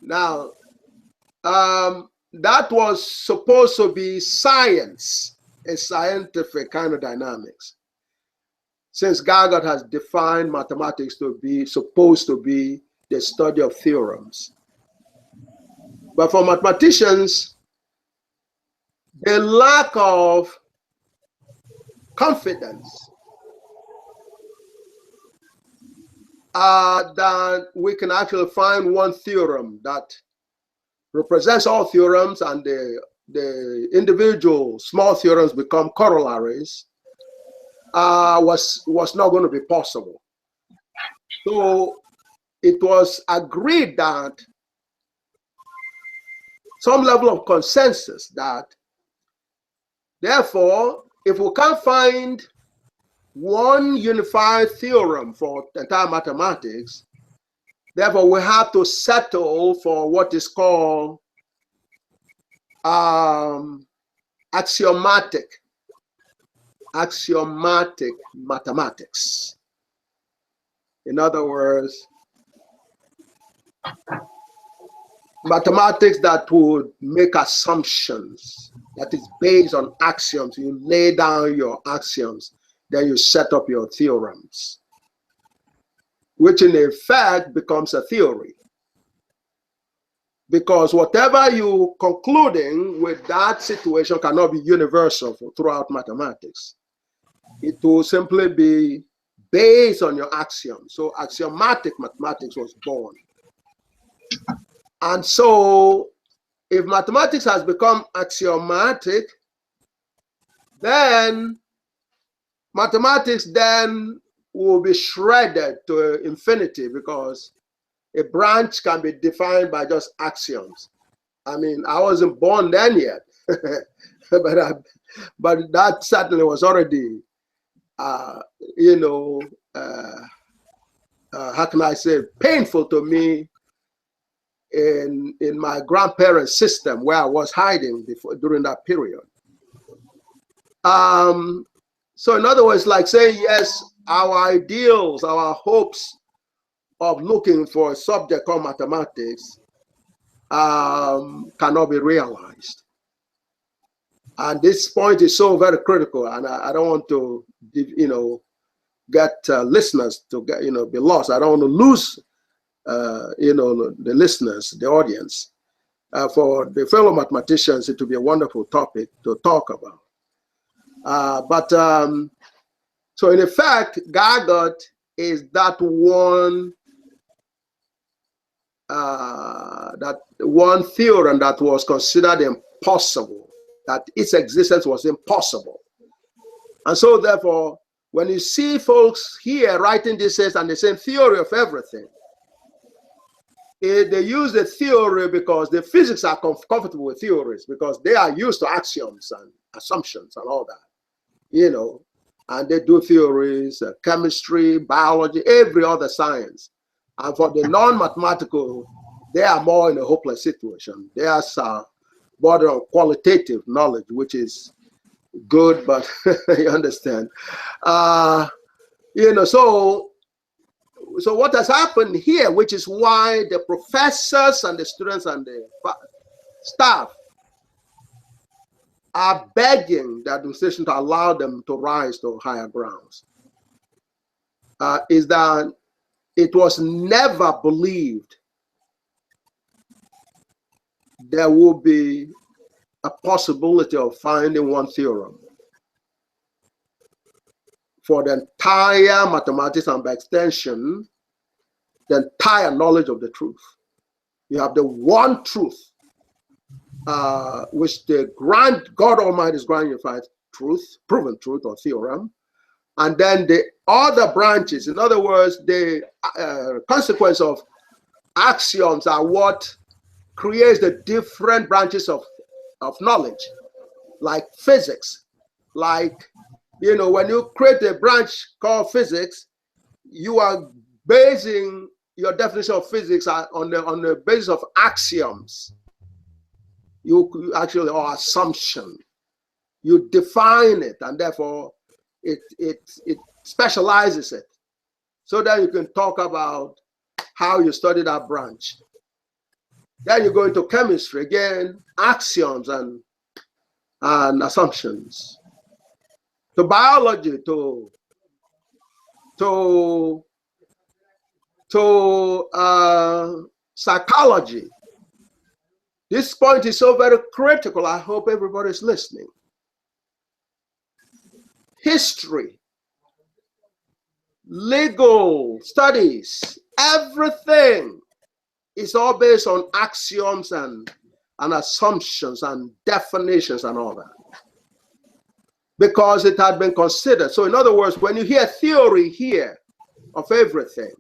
Now, that was supposed to be science, a scientific kind of dynamics. Since GAGUT has defined mathematics to be supposed to be the study of theorems. But for mathematicians, the lack of confidence that we can actually find one theorem that represents all theorems, and the individual small theorems become corollaries, was not going to be possible. So it was agreed that some level of consensus that, therefore, if we can't find one unified theorem for entire mathematics, therefore we have to settle for what is called axiomatic mathematics. In other words, mathematics that would make assumptions, that is based on axioms. You lay down your axioms, then you set up your theorems, which in effect becomes a theory. Because whatever you concluding with that situation cannot be universal throughout mathematics. It will simply be based on your axioms. So axiomatic mathematics was born. And so if mathematics has become axiomatic, then mathematics then will be shredded to infinity, because a branch can be defined by just axioms. I mean, I wasn't born then yet, but that certainly was already, how can I say, painful to me in my grandparents' system where I was hiding during that period. So in other words, like saying, yes, our ideals, our hopes of looking for a subject called mathematics cannot be realized. And this point is so very critical, and I don't want to, get listeners to get, be lost. I don't want to lose, the listeners, the audience. For the fellow mathematicians, it will be a wonderful topic to talk about. So in effect, GAGUT is that one theorem that was considered impossible, that its existence was impossible. And so therefore, when you see folks here writing this and they say theory of everything, they use the theory because the physics are comfortable with theories, because they are used to axioms and assumptions and all that, and they do theories, chemistry, biology, every other science. And for the non-mathematical, they are more in a hopeless situation. They are border on qualitative knowledge, which is good, but you understand. So what has happened here, which is why the professors and the students and the staff are begging the administration to allow them to rise to higher grounds, is that it was never believed there will be a possibility of finding one theorem for the entire mathematics, and by extension, the entire knowledge of the truth. You have the one truth, which the God Almighty's grand unified truth, proven truth or theorem, and then the other branches. In other words, the consequence of axioms are what creates the different branches of knowledge, like physics. Like, when you create a branch called physics, you are basing your definition of physics on the basis of axioms. You actually, or assumption. You define it, and therefore it specializes it. so that you can talk about how you study that branch. Then you go into chemistry, again, axioms and assumptions. To biology, to psychology. This point is so very critical. I hope everybody's listening. History, legal studies, everything is all based on axioms and assumptions and definitions and all that, because it had been considered. So in other words, when you hear theory here of everything,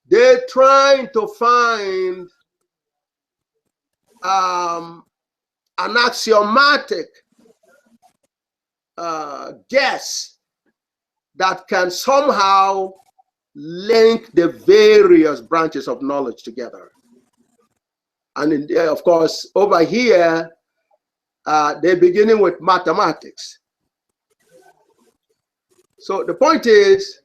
they're trying to find an axiomatic guess that can somehow link the various branches of knowledge together. And of course, over here, they're beginning with mathematics. So the point is,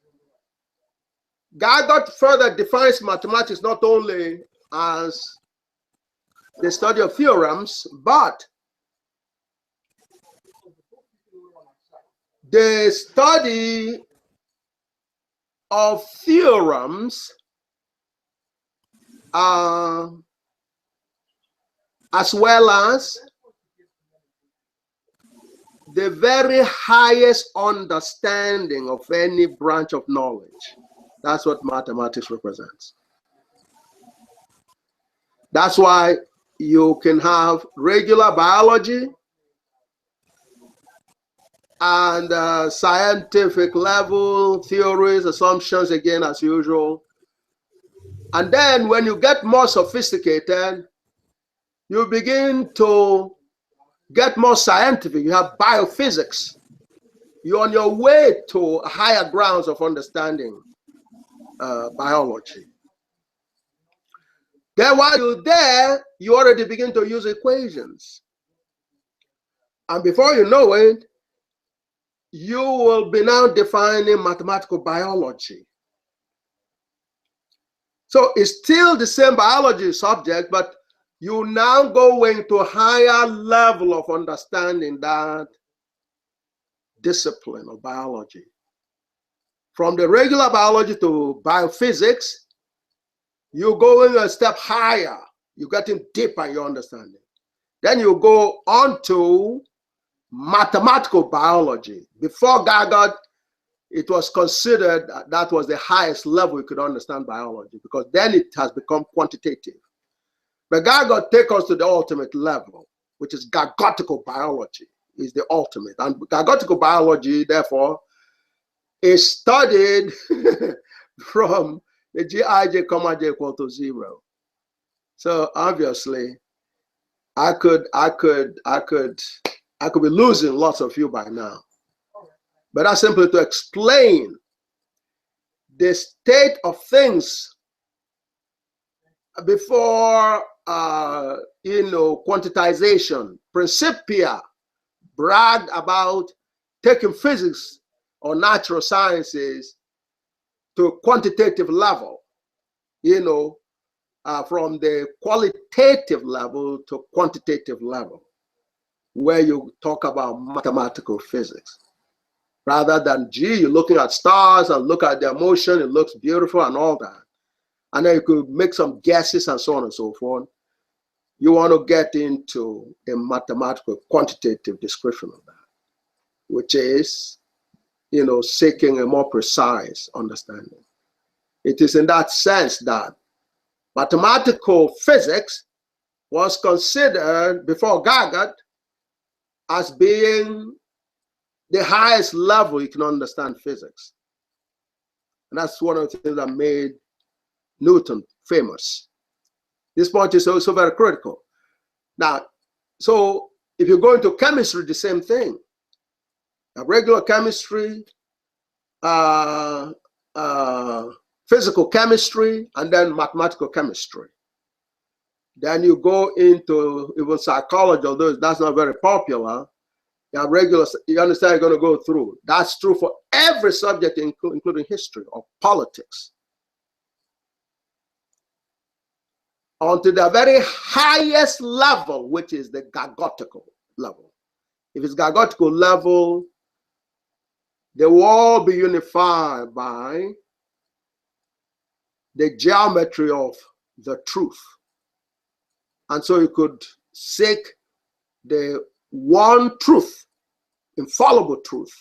GAGUT further defines mathematics not only as the study of theorems, but the study of theorems as well as the very highest understanding of any branch of knowledge. That's what mathematics represents. That's why you can have regular biology and scientific level theories, assumptions, again, as usual. And then when you get more sophisticated, you begin to get more scientific. You have biophysics. You're on your way to higher grounds of understanding biology. Then while you're there, you already begin to use equations. And before you know it, you will be now defining mathematical biology. So it's still the same biology subject, but you now go into a higher level of understanding that discipline of biology. From the regular biology to biophysics, you're going a step higher. You're getting deeper in your understanding. Then you go on to mathematical biology. Before GAGUT, it was considered that was the highest level you could understand biology, because then it has become quantitative. But GAGUT takes us to the ultimate level, which is GAGUTical biology, is the ultimate. And GAGUTical biology, therefore, is studied from the Gij, comma j equal to 0. So obviously, I could be losing lots of you by now. But that's simply to explain the state of things before quantitization. Principia bragged about taking physics or natural sciences to a quantitative level, from the qualitative level to quantitative level, where you talk about mathematical physics. Rather than, gee, you're looking at stars and look at their motion, it looks beautiful and all that. And then you could make some guesses and so on and so forth. You want to get into a mathematical quantitative description of that, which is, seeking a more precise understanding. It is in that sense that mathematical physics was considered before GAGUT as being the highest level you can understand physics. And that's one of the things that made Newton famous. This point is also very critical. Now, so if you go into chemistry, the same thing. Regular chemistry, physical chemistry, and then mathematical chemistry. Then you go into even psychology, although that's not very popular. You have regular, you understand, you're going to go through. That's true for every subject, including history or politics. Onto the very highest level, which is the GAGUTical level. If it's GAGUTical level, they will all be unified by the geometry of the truth. And so you could seek the one truth, infallible truth,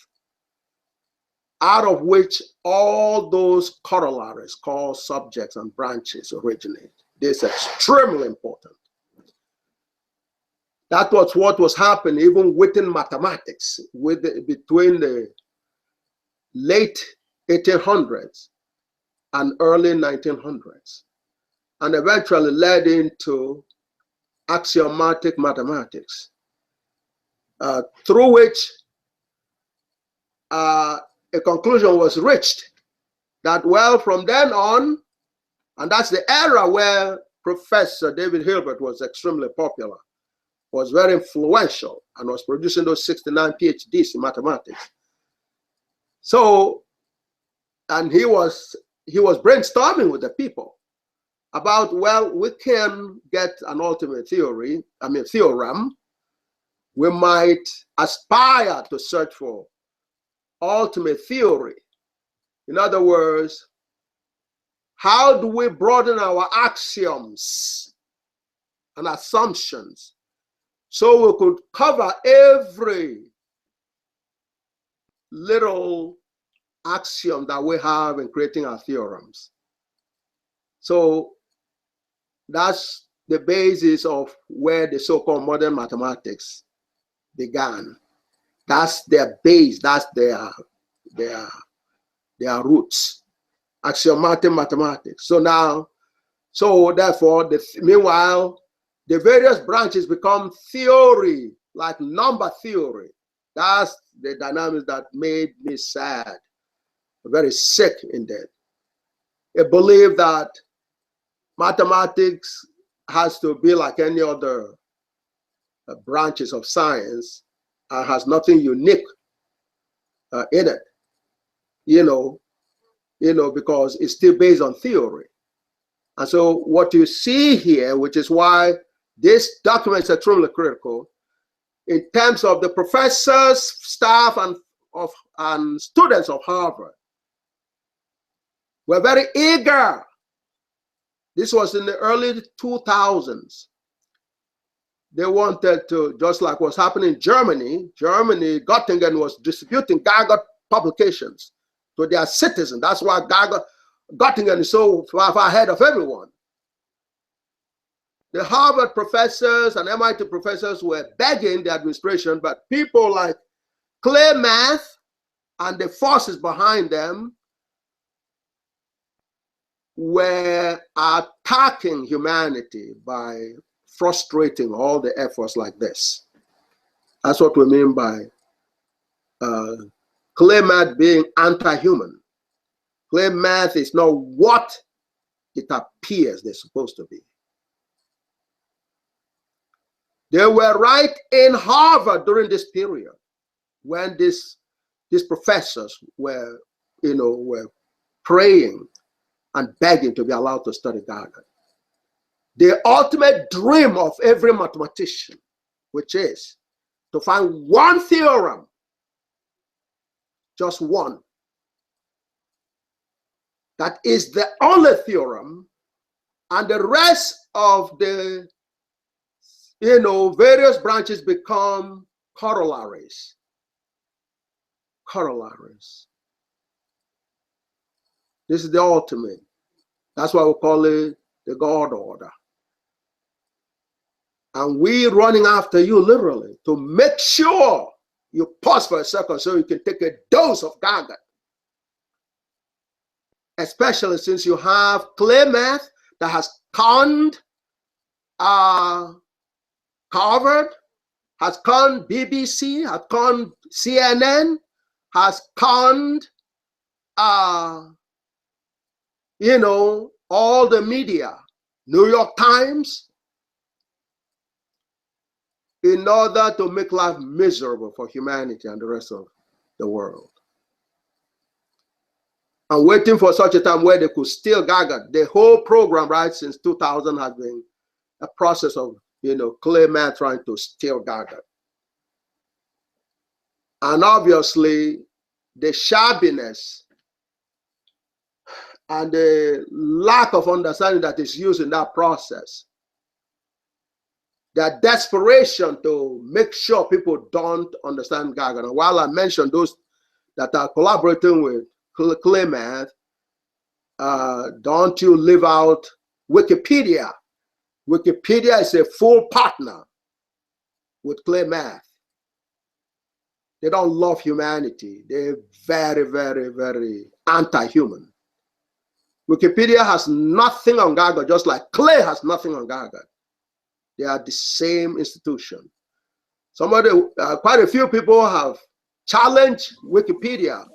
out of which all those corollaries called subjects and branches originate. This is extremely important. That was what was happening even within mathematics between the late 1800s and early 1900s, and eventually led into axiomatic mathematics, through which a conclusion was reached that, well, from then on, and that's the era where Professor David Hilbert was extremely popular, was very influential, and was producing those 69 PhDs in mathematics. So, and he was brainstorming with the people about, well, we can get an ultimate theorem. We might aspire to search for ultimate theory. In other words, how do we broaden our axioms and assumptions so we could cover every little axiom that we have in creating our theorems? So that's the basis of where the so-called modern mathematics began. That's their base, that's their roots, axiomatic mathematics. So now, so therefore, meanwhile, the various branches become theory, like number theory. That's the dynamics that made me sad, very sick indeed. I believe that mathematics has to be like any other branches of science, has nothing unique in it, because it's still based on theory. And so what you see here, which is why this document is extremely critical, in terms of the professors, staff, and students of Harvard, were very eager. This was in the early 2000s. They wanted to, just like what's happening in Germany, Göttingen was distributing GAGUT publications to their citizens. That's why Göttingen is so far ahead of everyone. The Harvard professors and MIT professors were begging the administration, but people like ClayMath and the forces behind them were attacking humanity by frustrating all the efforts like this. That's what we mean by ClayMath being anti-human. ClayMath is not what it appears they're supposed to be. They were right in Harvard during this period when these professors were praying and begging to be allowed to study GAGUT. The ultimate dream of every mathematician, which is to find one theorem, just one, that is the only theorem, and the rest of the various branches become corollaries. Corollaries. This is the ultimate. That's why we call it the God order. And we running after you literally to make sure you pause for a second so you can take a dose of GAGUT. Especially since you have ClayMath that has conned Harvard, has conned BBC, has conned CNN, has conned all the media, New York Times. in order to make life miserable for humanity and the rest of the world. And waiting for such a time where they could steal GAGUT. The whole program, right, since 2000 has been a process of, ClayMath trying to steal GAGUT. And obviously, the shabbiness and the lack of understanding that is used in that process, their desperation to make sure people don't understand GAGUT. And while I mentioned those that are collaborating with ClayMath, don't you leave out Wikipedia. Wikipedia is a full partner with ClayMath. They don't love humanity. They're very, very, very anti-human. Wikipedia has nothing on GAGUT, just like Clay has nothing on GAGUT. They are the same institution. Quite a few people have challenged Wikipedia,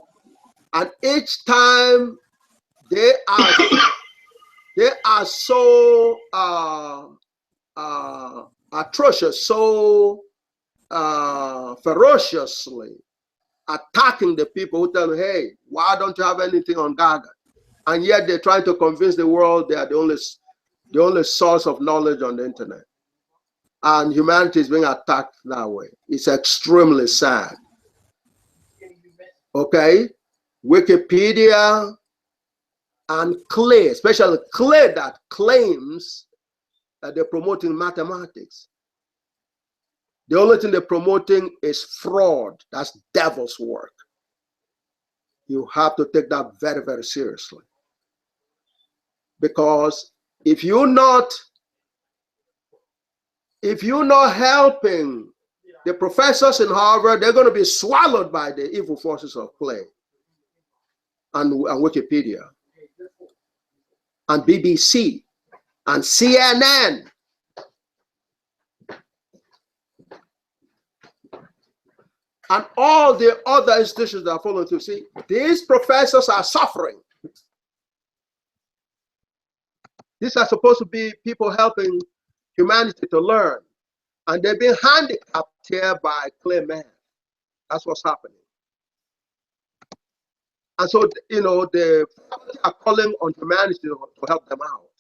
and each time they are so atrocious, so ferociously attacking the people who tell them, hey, why don't you have anything on GAGUT? And yet they're trying to convince the world they are the only source of knowledge on the internet. And humanity is being attacked that way. It's extremely sad. Okay? Wikipedia and Clay, especially Clay that claims that they're promoting mathematics. The only thing they're promoting is fraud. That's devil's work. You have to take that very, very seriously. Because if you're not helping the professors in Harvard, they're going to be swallowed by the evil forces of Clay and Wikipedia and BBC and CNN. And all the other institutions that are following through. See, these professors are suffering. These are supposed to be people helping humanity to learn. And they've been handicapped here by ClayMath. That's what's happening. And so, the faculty are calling on humanity to help them out.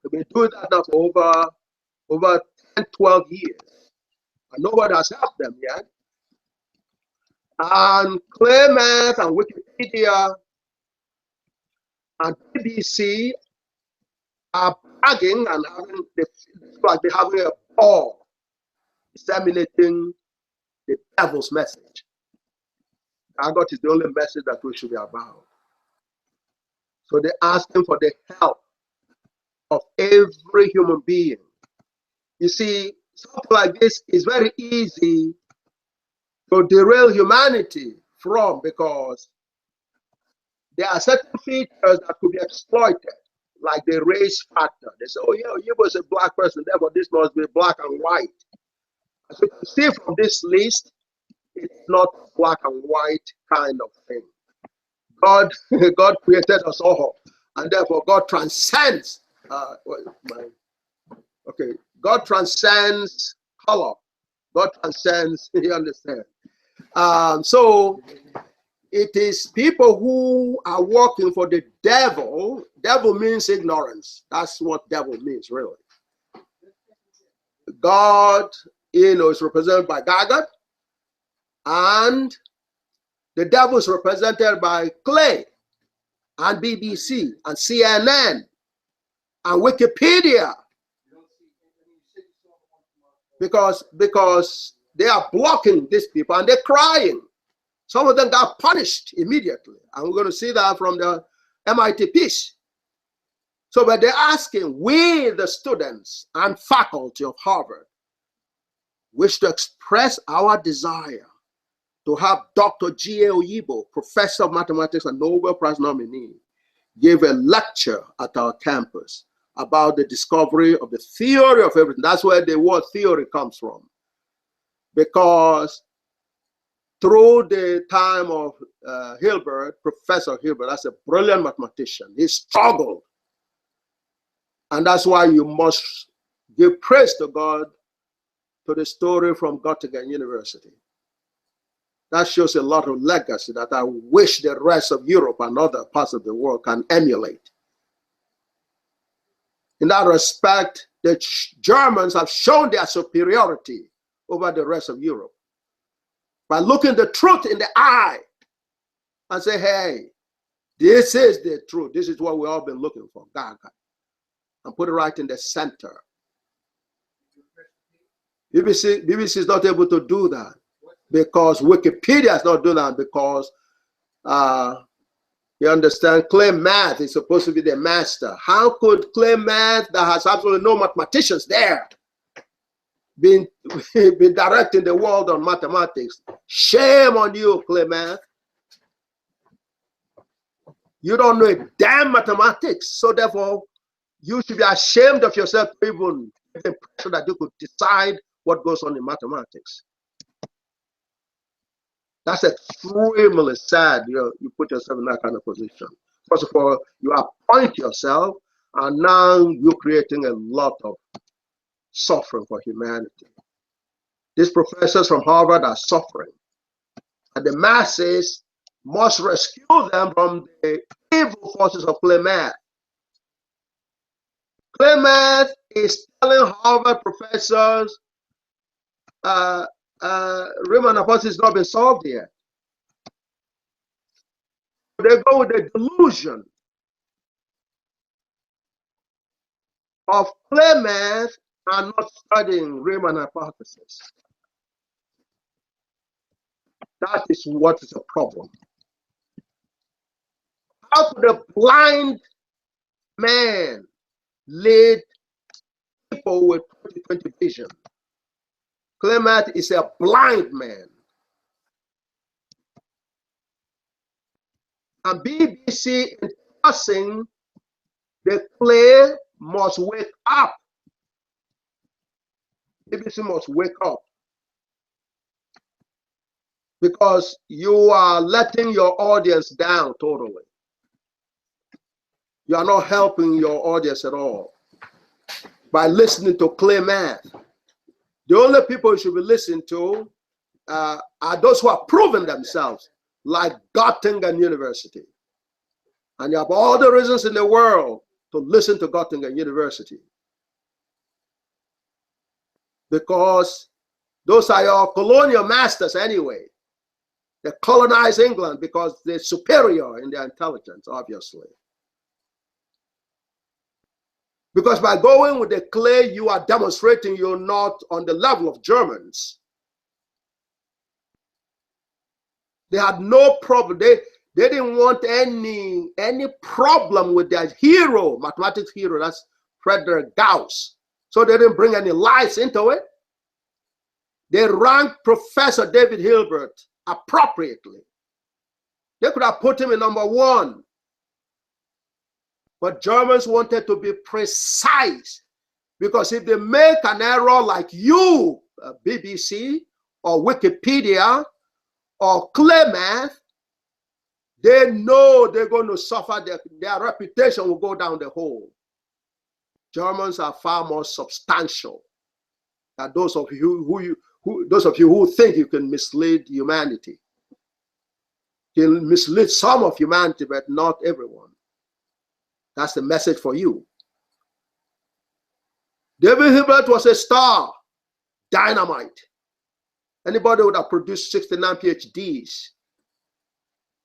They've been doing that now for over 10, 12 years. And nobody has helped them yet. And ClayMath and Wikipedia and BBC are bragging and like they're having a ball disseminating the devil's message. GAGUT is the only message that we should be about. So they're asking for the help of every human being. You see, something like this is very easy to derail humanity from, because there are certain features that could be exploited, like the race factor. They say, oh yeah, you was a black person, therefore this must be black and white. As you can see from this list, it's not black and white kind of thing. God created us all, and therefore God transcends. God transcends color. God transcends. You understand? So it is people who are working for the devil. Devil means ignorance. That's what devil means, really. God, is represented by GAGUT, and the devil is represented by Clay and BBC and CNN and Wikipedia, because they are blocking these people and they're crying. Some of them got punished immediately, and we're going to see that from the MIT piece. So, but they're asking, we, the students and faculty of Harvard, wish to express our desire to have Dr. G.A. Oyibo, professor of mathematics and Nobel Prize nominee, give a lecture at our campus about the discovery of the theory of everything. That's where the word theory comes from. Because through the time of Hilbert, Professor Hilbert, that's a brilliant mathematician, he struggled. And that's why you must give praise to God to the story from Göttingen University. That shows a lot of legacy that I wish the rest of Europe and other parts of the world can emulate. In that respect, the Germans have shown their superiority over the rest of Europe by looking the truth in the eye and say, hey, this is the truth. This is what we've all been looking for, GAGUT, and put it right in the center. BBC is not able to do that because Wikipedia is not doing that because you understand, ClayMath is supposed to be the master. How could ClayMath, that has absolutely no mathematicians there, be directing the world on mathematics? Shame on you, ClayMath. You don't know a damn mathematics, so therefore you should be ashamed of yourself to even get the impression that you could decide what goes on in mathematics. That's extremely sad. You put yourself in that kind of position. First of all, you appoint yourself, and now you're creating a lot of suffering for humanity. These professors from Harvard are suffering, and the masses must rescue them from the evil forces of ClayMath. ClayMath is telling Harvard professors Riemann hypothesis has not been solved yet. They go with the delusion of ClayMath and not studying Riemann hypothesis. That is what is a problem. How could a blind man lead people with 20/20 vision? ClayMath is a blind man. And BBC enforcing the Clay must wake up. BBC must wake up. Because you are letting your audience down totally. You are not helping your audience at all by listening to ClayMath. The only people you should be listening to are those who have proven themselves, like Göttingen University. And you have all the reasons in the world to listen to Göttingen University. Because those are your colonial masters anyway. They colonized England because they're superior in their intelligence, obviously. Because by going with the Clay, you are demonstrating you're not on the level of Germans. They had no problem. They didn't want any problem with their hero, mathematics hero, that's Frederick Gauss. So they didn't bring any lies into it. They ranked Professor David Hilbert appropriately. They could have put him in #1. But Germans wanted to be precise, because if they make an error like you, BBC, or Wikipedia, or ClayMath, they know they're going to suffer, their reputation will go down the hole. Germans are far more substantial than those of you who think you can mislead humanity. You can mislead some of humanity, but not everyone. That's the message for you. David Hilbert was a star, dynamite. Anybody would have produced 69 PhDs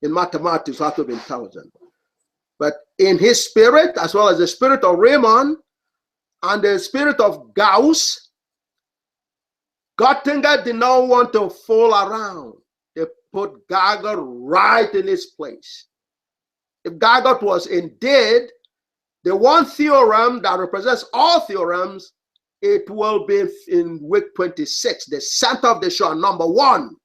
in mathematics had to be intelligent. But in his spirit, as well as the spirit of Riemann and the spirit of Gauss, Göttingen did not want to fool around. They put GAGUT right in its place. If GAGUT was indeed the one theorem that represents all theorems, it will be in week 26, the center of the show, #1.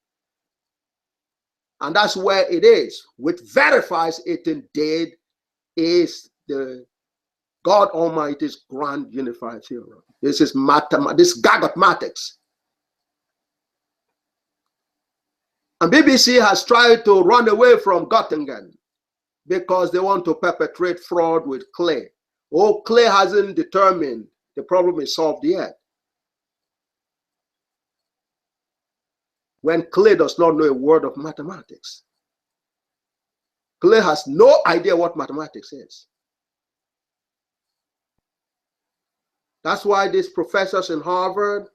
And that's where it is, which verifies it indeed is the God Almighty's grand unified theorem. This is this GAGUT-matics. And BBC has tried to run away from Göttingen because they want to perpetrate fraud with Clay. Oh, Clay hasn't determined the problem is solved yet. when Clay does not know a word of mathematics. Clay has no idea what mathematics is. That's why these professors in Harvard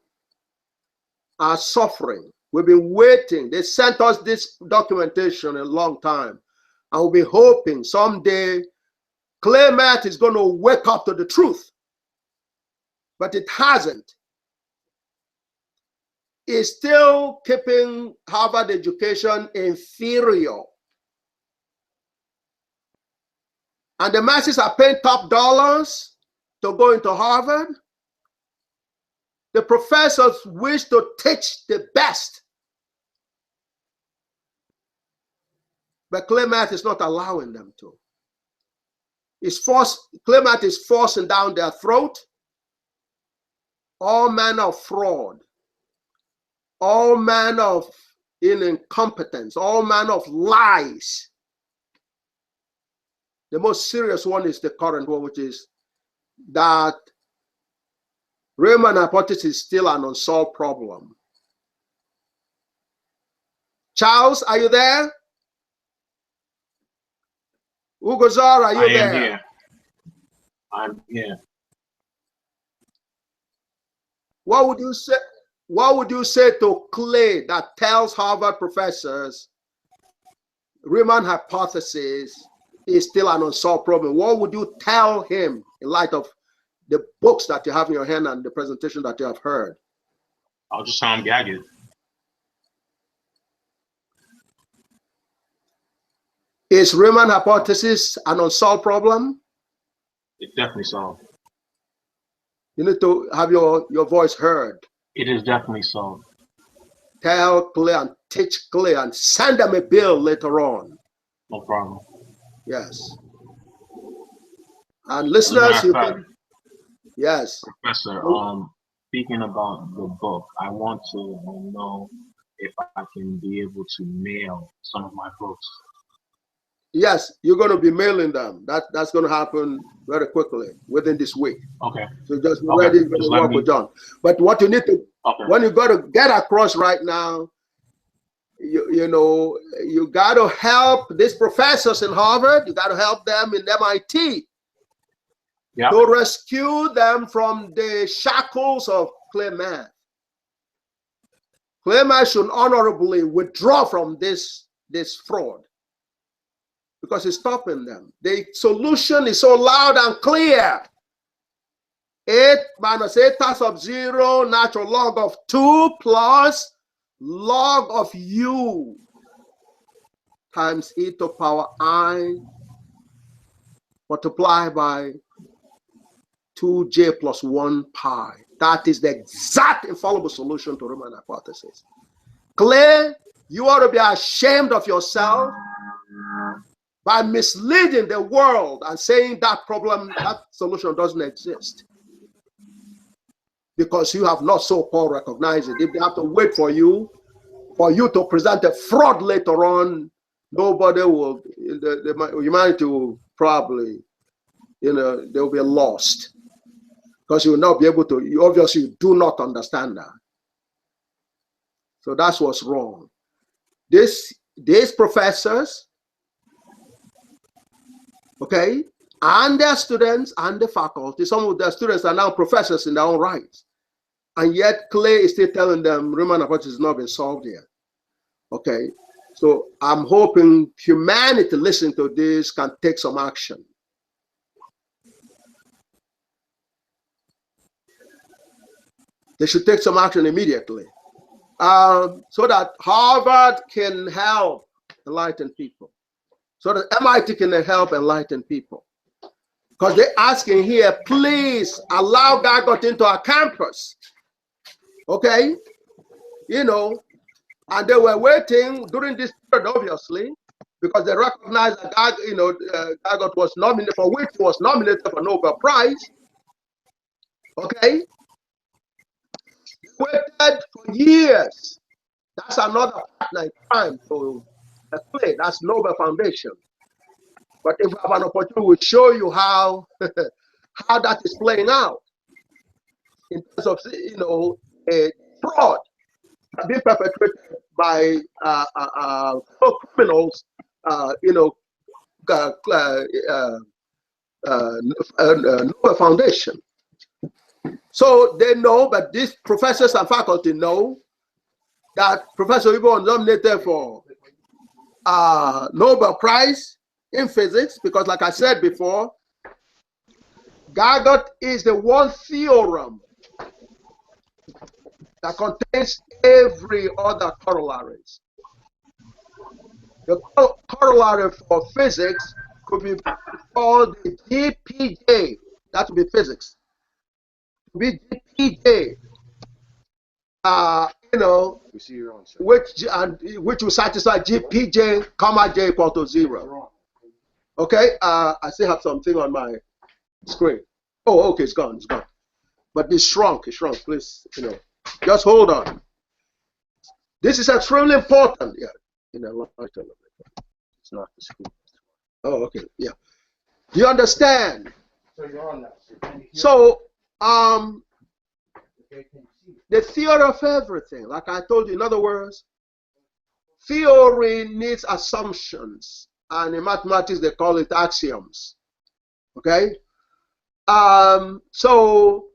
are suffering. We've been waiting. They sent us this documentation a long time. And we'll be hoping someday ClayMath is going to wake up to the truth. But it hasn't. It's still keeping Harvard education inferior. And the masses are paying top dollars to go into Harvard. The professors wish to teach the best. But ClayMath is not allowing them to. ClayMath is forcing down their throat all manner of fraud, all manner of incompetence, all manner of lies. The most serious one is the current one, which is that Riemann hypothesis is still an unsolved problem. Charles, are you there? Ugozar, are you there? I am here. I'm here. What would you say? What would you say to Clay that tells Harvard professors Riemann hypothesis is still an unsolved problem? What would you tell him in light of the books that you have in your hand and the presentation that you have heard? I'll just tell him GAGUT. Is Riemann hypothesis an unsolved problem? It's definitely solved. You need to have your voice heard. It is definitely solved. Tell Clay and teach Clay and send them a bill later on. No problem. Yes. And listeners, you can, yes. Professor, speaking about the book, I want to know if I can be able to mail some of my books. Yes, you're going to be mailing them. That's going to happen very quickly within this week. Okay. So just be ready to work with John. But what you need to, when you got to get across right now, you know, you got to help these professors in Harvard. You got to help them in MIT. Yeah. To rescue them from the shackles of ClayMath. ClayMath should honorably withdraw from this fraud, because it's stopping them. The solution is so loud and clear. 8 minus eta sub 0 natural log of 2 plus log of u times e to power I multiplied by 2j plus 1 pi. That is the exact infallible solution to Riemann hypothesis. Clay, you ought to be ashamed of yourself by misleading the world and saying that problem, that solution doesn't exist, because you have not so-called recognized it. If they have to wait for you to present a fraud later on, nobody will, humanity will probably, they will be lost, because you will not be able to, you obviously do not understand that. So that's what's wrong. These professors, okay, and their students and the faculty, some of their students are now professors in their own rights. And yet Clay is still telling them Riemann hypothesis has not been solved yet. Okay, so I'm hoping humanity listening to this can take some action. They should take some action immediately, so that Harvard can help enlighten people, so that MIT can help enlighten people. Because they're asking here, please allow GAGUT into our campus. Okay, and they were waiting during this period, obviously, because they recognized that GAGUT was nominated, for which he was nominated for Nobel Prize. Okay, they waited for years. That's another partner in crime to Clay. That's Nobel Foundation. But if we have an opportunity, we'll show you how how that is playing out in terms of a fraud being perpetrated by criminals, Nobel Foundation. So they know, but these professors and faculty know that Professor Ibo was nominated for Nobel Prize in physics because, like I said before, GAGUT is the one theorem that contains every other corollaries. The corollary for physics could be called the GPJ. That would be physics. Be GPJ. Which will satisfy GPJ, comma J equal to 0. Okay, I still have something on my screen. Oh, okay, it's gone, it's gone. But it shrunk, please, just hold on. This is extremely important. Yeah, it's not the screen. Oh, okay, yeah. You understand? So you're on that. So, the theory of everything, like I told you, in other words, theory needs assumptions, and in mathematics they call it axioms. Okay? So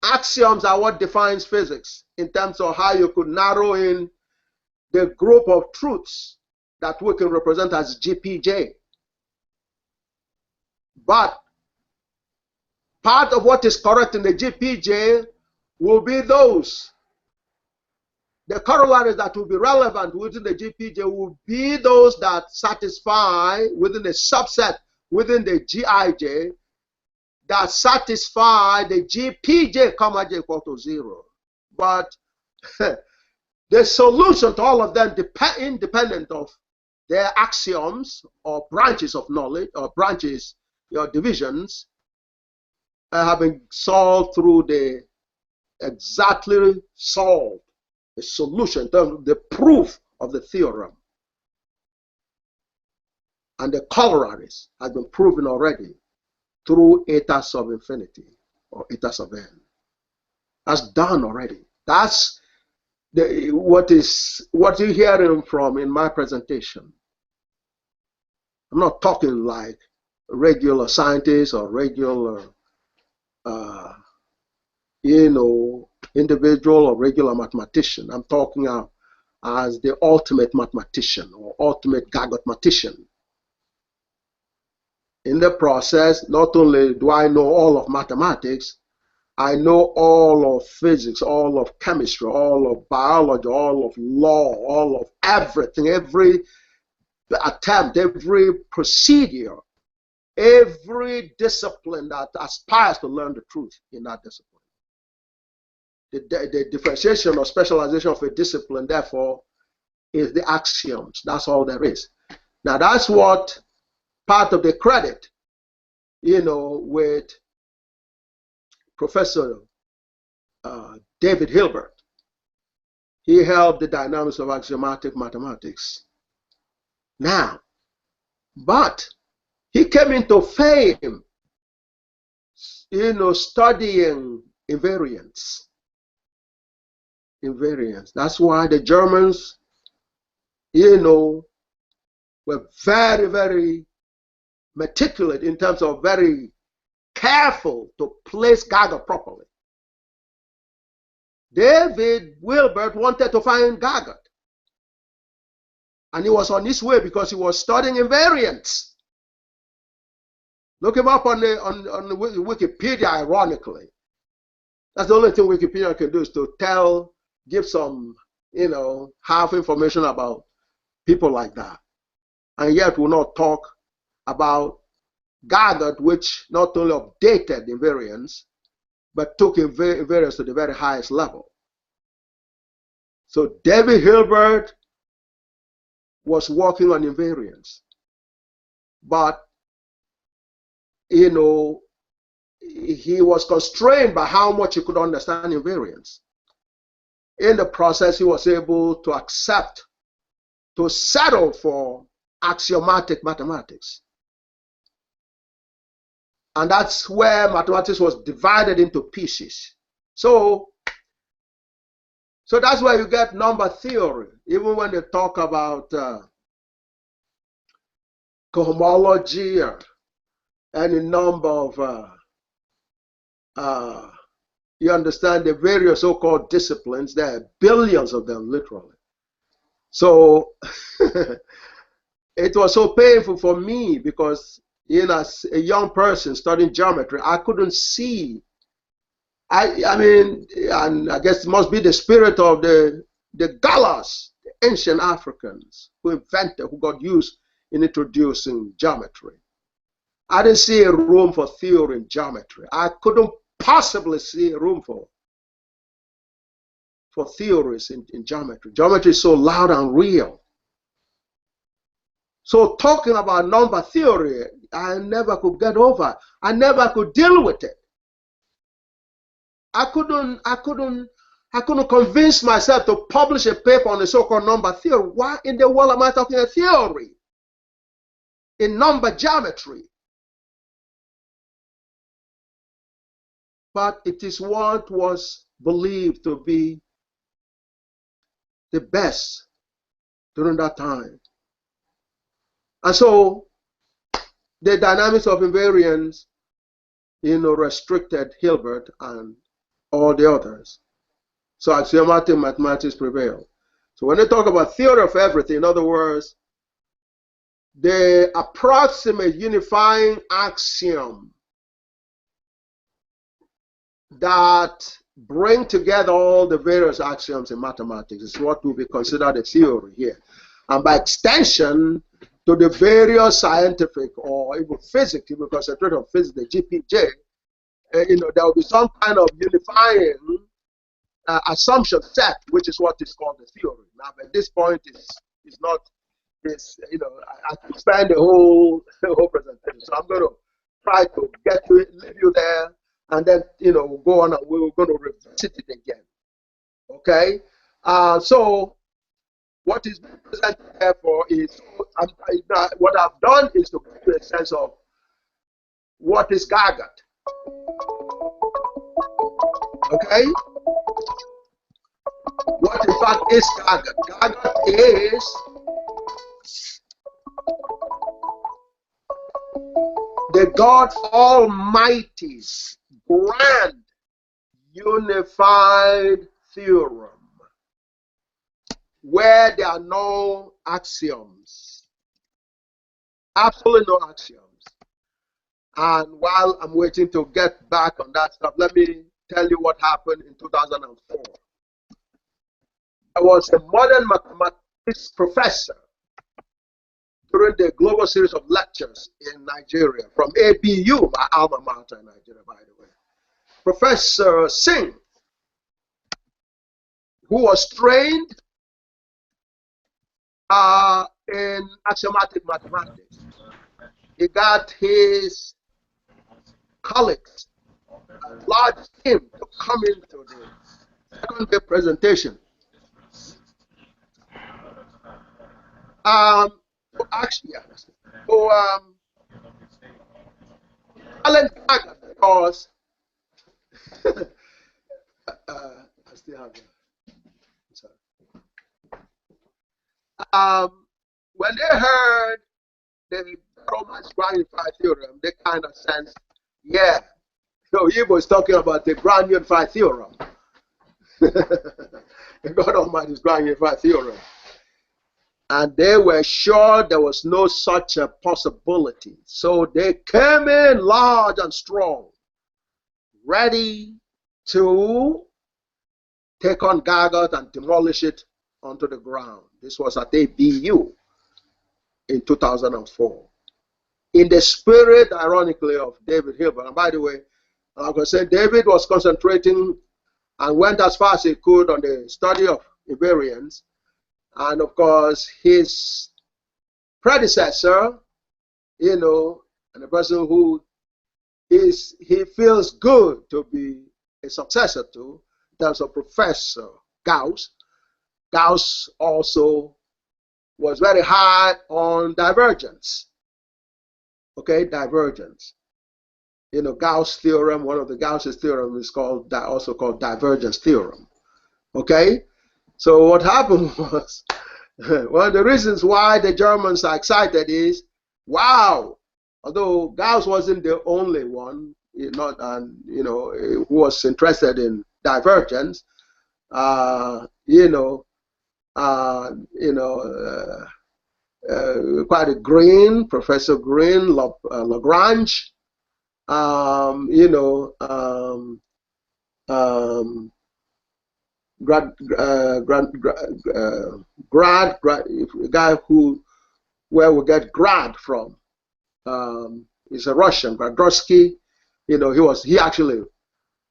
axioms are what defines physics in terms of how you could narrow in the group of truths that we can represent as GPJ. But part of what is correct in the GPJ will be those. The corollaries that will be relevant within the GPJ will be those that satisfy within a subset within the GIJ that satisfy the GPJ, comma J equal to 0. But the solution to all of them independent of their axioms or branches of knowledge or branches, divisions, have been solved through the exactly solved the solution, the proof of the theorem. And the corollaries have been proven already through eta sub infinity or eta sub n. That's done already. That's what you're hearing from in my presentation. I'm not talking like regular scientists or regular individual or regular mathematician. I'm talking as the ultimate mathematician or ultimate GAGUTmatician. In the process, not only do I know all of mathematics, I know all of physics, all of chemistry, all of biology, all of law, all of everything, every attempt, every procedure, every discipline that aspires to learn the truth in that discipline. The differentiation or specialization of a discipline, therefore, is the axioms. That's all there is. Now, that's what part of the credit, with Professor David Hilbert. He held the dynamics of axiomatic mathematics. Now, but he came into fame, studying invariance. That's why the Germans, were very, very meticulous in terms of very careful to place GAGUT properly. David Hilbert wanted to find GAGUT. And he was on his way because he was studying invariance. Look him up on the Wikipedia, ironically. That's the only thing Wikipedia can do, is to give some, half information about people like that. And yet we'll not talk about GAGUT, which not only updated invariance, but took invariance to the very highest level. So David Hilbert was working on invariance. But, he was constrained by how much he could understand invariance. In the process, he was able to settle for axiomatic mathematics. And that's where mathematics was divided into pieces. So So that's why you get number theory. Even when they talk about cohomology or any number of, you understand, the various so-called disciplines, there are billions of them, literally. So it was so painful for me because, you know, as a young person studying geometry, I couldn't see. I mean, and I guess it must be the spirit of the Galas, the ancient Africans who got used in introducing geometry. I didn't see a room for theory in geometry. I couldn't possibly see a room for theories in geometry. Geometry is so loud and real. So talking about number theory, I never could get over. I never could deal with it. I couldn't convince myself to publish a paper on the so-called number theory. Why in the world am I talking a theory in number geometry? But it is what was believed to be the best during that time. And so the dynamics of invariance, you know, restricted Hilbert and all the others. So axiomatic mathematics prevailed. So when they talk about theory of everything, in other words, the approximate unifying axiom that bring together all the various axioms in mathematics is what will be considered a theory here. And by extension, to the various scientific or even physics, if we concentrate on physics, the G2j, you know, there will be some kind of unifying assumption set, which is what is called the theory. Now, at this point, is not this. You know, I could spend the whole presentation, so I'm going to try to get to it, leave you there, and then, you know, we'll go on and we're going to revisit it again. Okay, so what is presented therefore is what I've done is to give you a sense of what is GAGUT. Okay, what in fact is GAGUT? GAGUT is the God Almighty's grand unified theorem, where there are no axioms, absolutely no axioms. And while I'm waiting to get back on that stuff, let me tell you what happened in 2004. I was a modern mathematics professor during the global series of lectures in Nigeria, from ABU, my alma mater in Nigeria, by the way. Professor Singh, who was trained in axiomatic mathematics. He got his colleagues, a large team, to come into the second day presentation. Actually, Alan Gaga, because I still have when they heard the Roman's grand unified theorem, they kind of sensed, yeah, so he was talking about the grand unified theorem. The God Almighty's grand unified theorem. And they were sure there was no such a possibility. So they came in large and strong, ready to take on GAGUT and demolish it onto the ground. This was at ABU in 2004. In the spirit, ironically, of David Hilbert. And by the way, like I said, David was concentrating and went as far as he could on the study of invariance. And of course, his predecessor, you know, and the person who he feels good to be a successor to, in terms of Professor Gauss. Gauss also was very high on divergence. Okay, divergence. You know, Gauss theorem, one of the Gauss's theorem is also called divergence theorem. Okay, So what happened was, one of the reasons why the Germans are excited is, wow, although Gauss wasn't the only one, who was interested in divergence, quite a Green, Professor Green, Lagrange, grad, guy where we get grad from. He's a Russian, Gradowski. He actually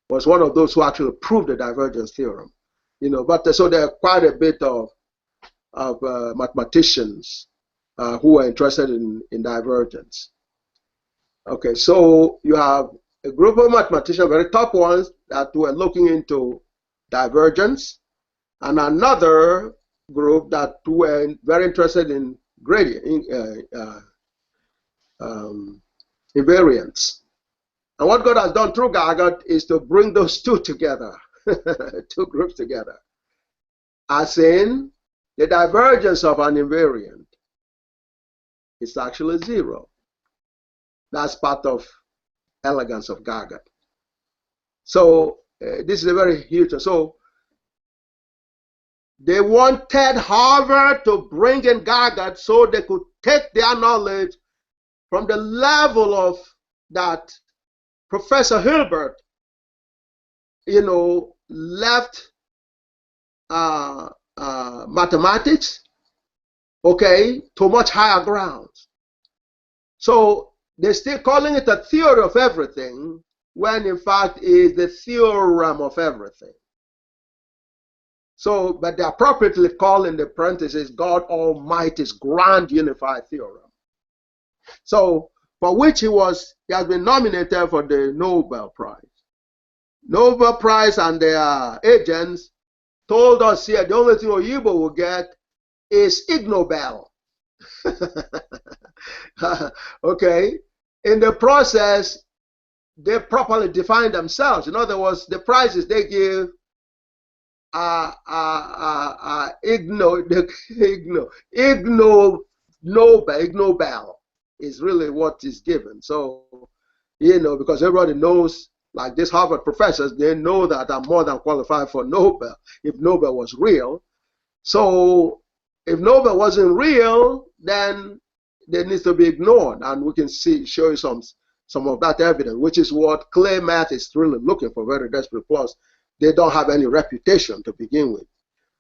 was one of those who actually proved the divergence theorem. But so there are quite a bit of mathematicians who are interested in divergence. Okay, so you have a group of mathematicians, very top ones, that were looking into divergence, and another group that were very interested in gradient invariance. And what God has done through GAGUT is to bring those two together, two groups together, as in the divergence of an invariant is actually zero. That's part of elegance of GAGUT. So this is a very huge. So they wanted Harvard to bring in GAGUT so they could take their knowledge from the level of that Professor Hilbert, left mathematics, okay, to much higher grounds. So they're still calling it a theory of everything, when in fact it is the theorem of everything. So, but they appropriately call in the parentheses God Almighty's grand unified theorem. So, for which he has been nominated for the Nobel Prize. Nobel Prize and their agents told us here the only thing Oyibo will get is Ig Nobel. Okay. In the process, they properly define themselves. In other words, the prizes they give Ig Nobel is really what is given. So, because everybody knows, like these Harvard professors, they know that I'm more than qualified for Nobel if Nobel was real. So if Nobel wasn't real, then it needs to be ignored, and we can show you some of that evidence, which is what ClayMath is really looking for very desperately. Plus, they don't have any reputation to begin with.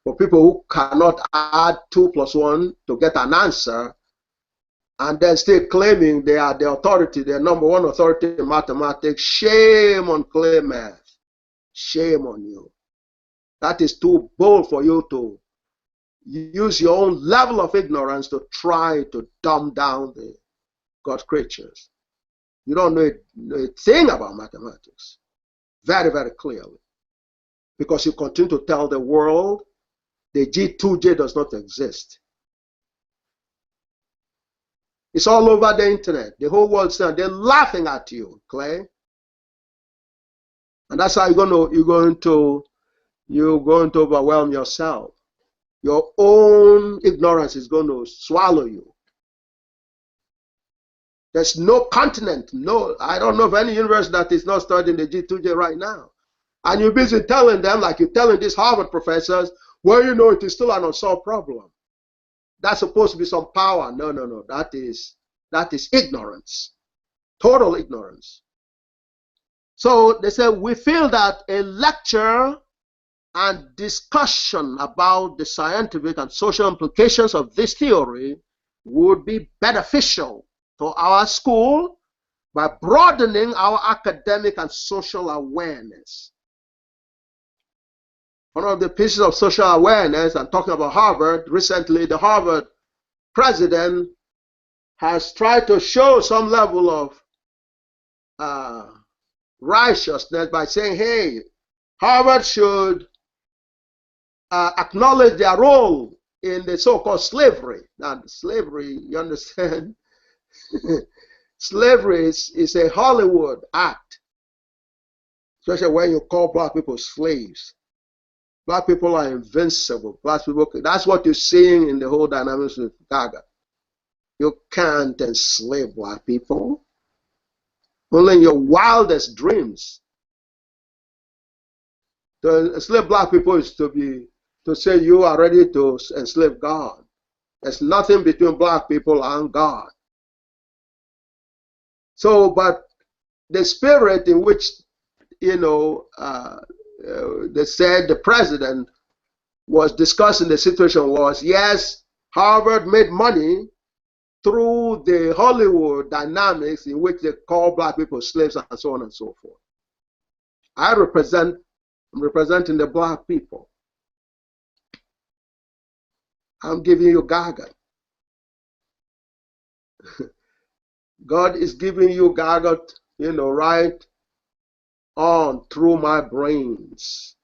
For people who cannot add 2 + 1 to get an answer, and then still claiming they are the authority, the #1 authority in mathematics, shame on ClayMath. Shame on you. That is too bold for you to use your own level of ignorance to try to dumb down the God's creatures. You don't know a thing about mathematics, very, very clearly, because you continue to tell the world the G2j does not exist. It's all over the internet. The whole world's saying they're laughing at you, Clay. And that's how you're going to overwhelm yourself. Your own ignorance is going to swallow you. There's no continent, I don't know of any university that is not studying the G2j right now. And you're busy telling them, like you're telling these Harvard professors, well, it is still an unsolved problem. That's supposed to be some power. No. That is ignorance. Total ignorance. So they say, we feel that a lecture and discussion about the scientific and social implications of this theory would be beneficial to our school by broadening our academic and social awareness. One of the pieces of social awareness, I'm talking about Harvard, recently the Harvard president has tried to show some level of righteousness by saying, hey, Harvard should acknowledge their role in the so-called slavery. Now, slavery, you understand? Slavery is a Hollywood act, especially when you call black people slaves. Black people are invincible. Black people, that's what you're seeing in the whole dynamics with GAGUT. You can't enslave black people. Only in your wildest dreams. To enslave black people is to say you are ready to enslave God. There's nothing between black people and God. So, but the spirit in which, they said the president was discussing the situation was, yes, Harvard made money through the Hollywood dynamics in which they call black people slaves and so on and so forth. I'm representing the black people. I'm giving you GAGUT. God is giving you GAGUT, right on through my brains.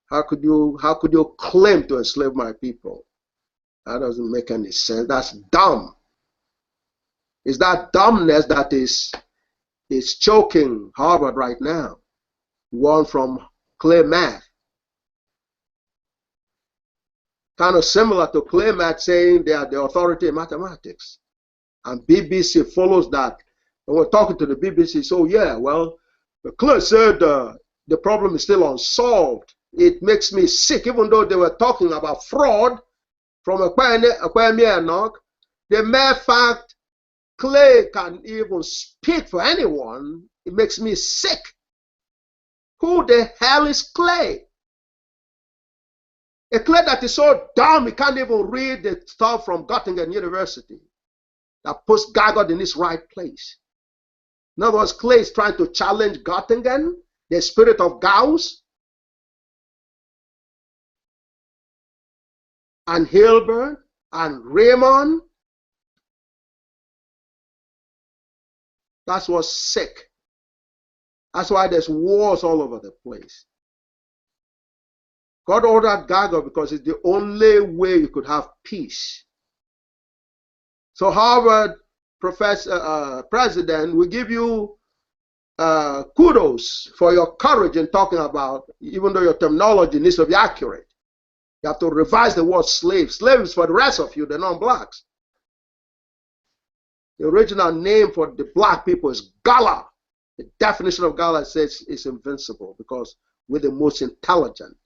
How could you claim to enslave my people? That doesn't make any sense. That's dumb. It's that dumbness that is choking Harvard right now. One from ClayMath. Kind of similar to ClayMath saying they are the authority in mathematics. And BBC follows that. And we're talking to the BBC, so yeah, well, Clay said the problem is still unsolved. It makes me sick, even though they were talking about fraud from Kwame Enoch. The mere fact Clay can even speak for anyone, it makes me sick. Who the hell is Clay? A Clay that is so dumb he can't even read the stuff from Göttingen University that puts GAGUT in its right place. In other words, Clay is trying to challenge Göttingen, the spirit of Gauss, and Hilbert, and Riemann. That's what's sick. That's why there's wars all over the place. God ordered GAGUT because it's the only way you could have peace. So Harvard president, we give you kudos for your courage in talking about, even though your terminology needs to be accurate. You have to revise the word slave. Slaves for the rest of you, the non-blacks. The original name for the black people is Gala. The definition of Gala says it's invincible because we're the most intelligent.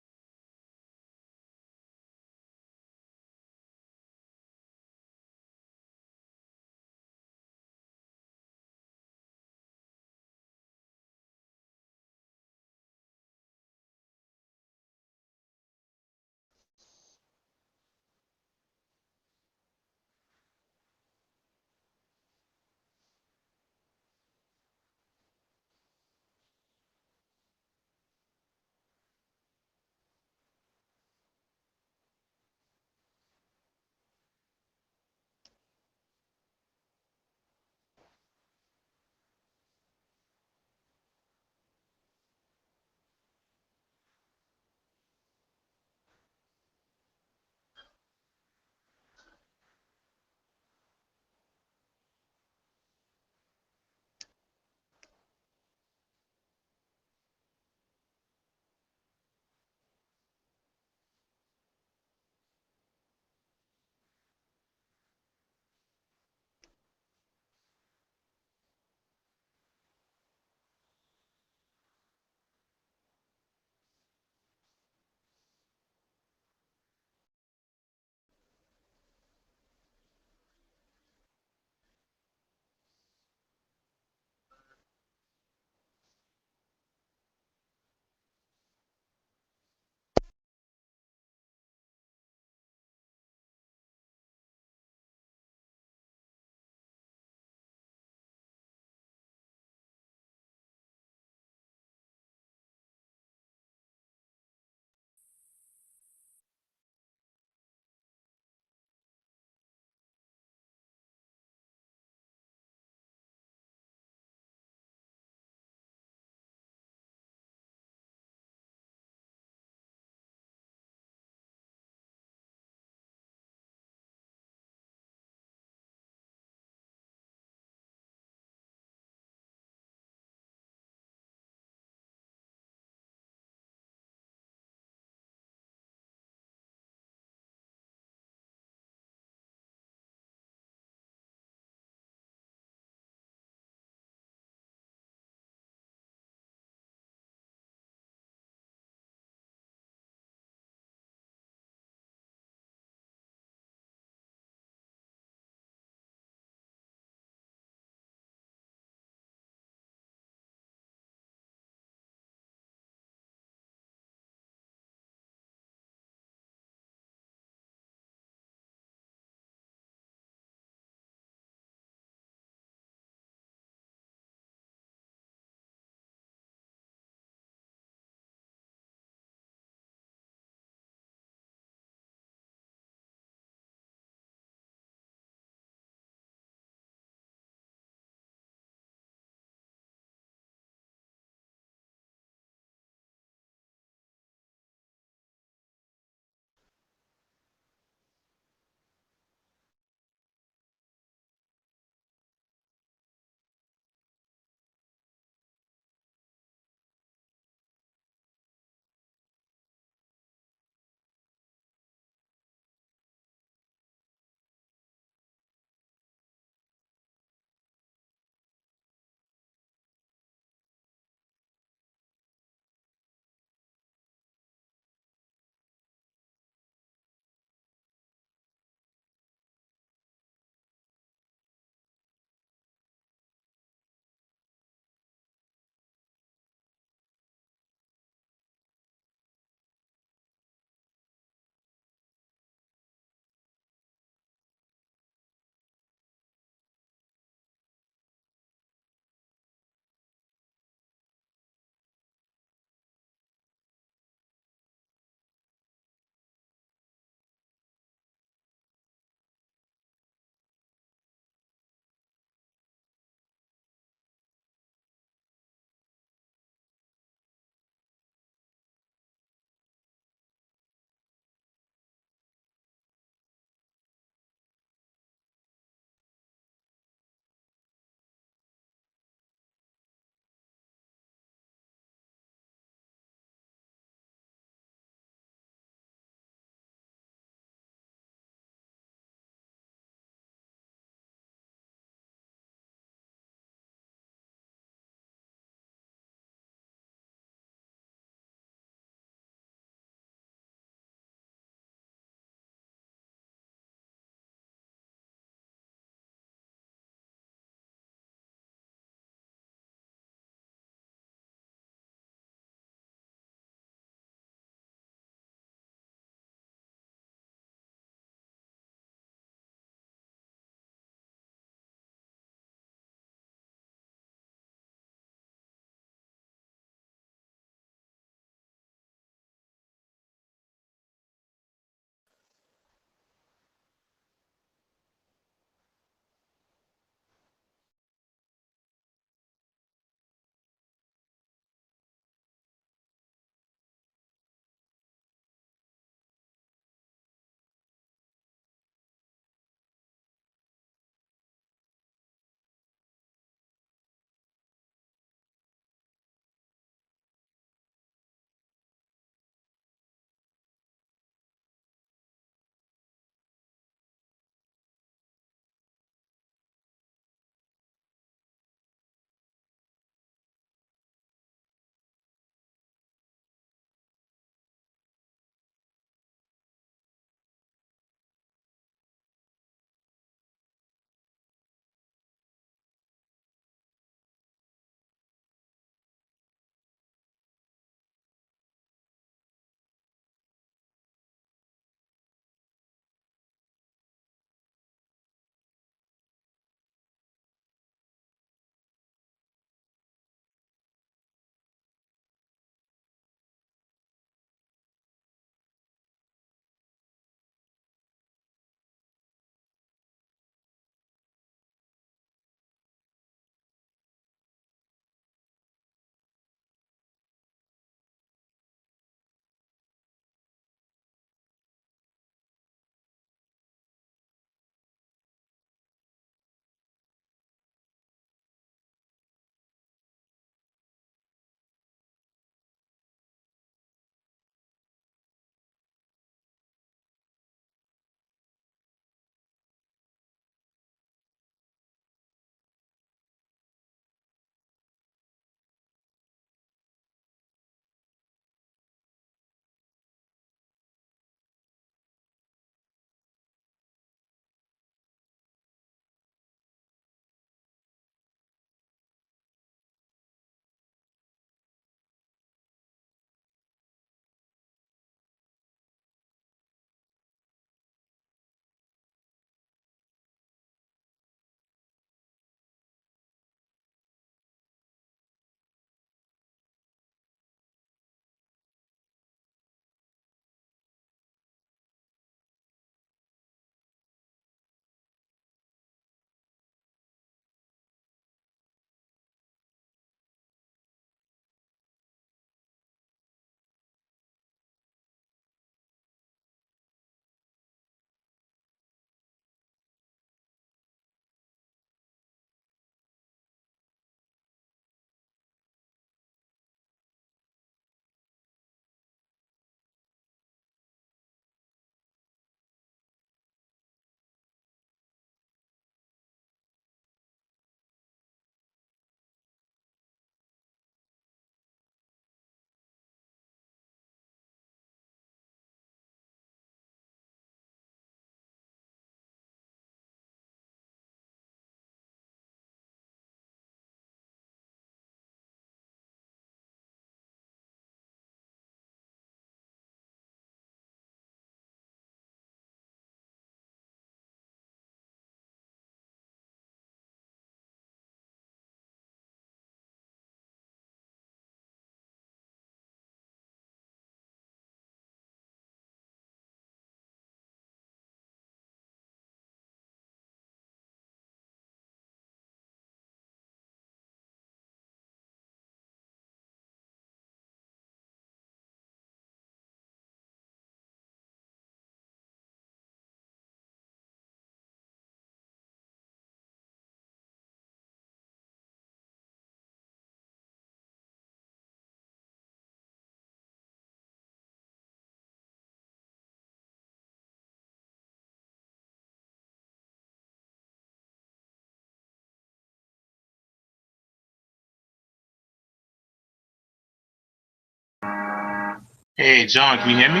Hey, John, can you hear me?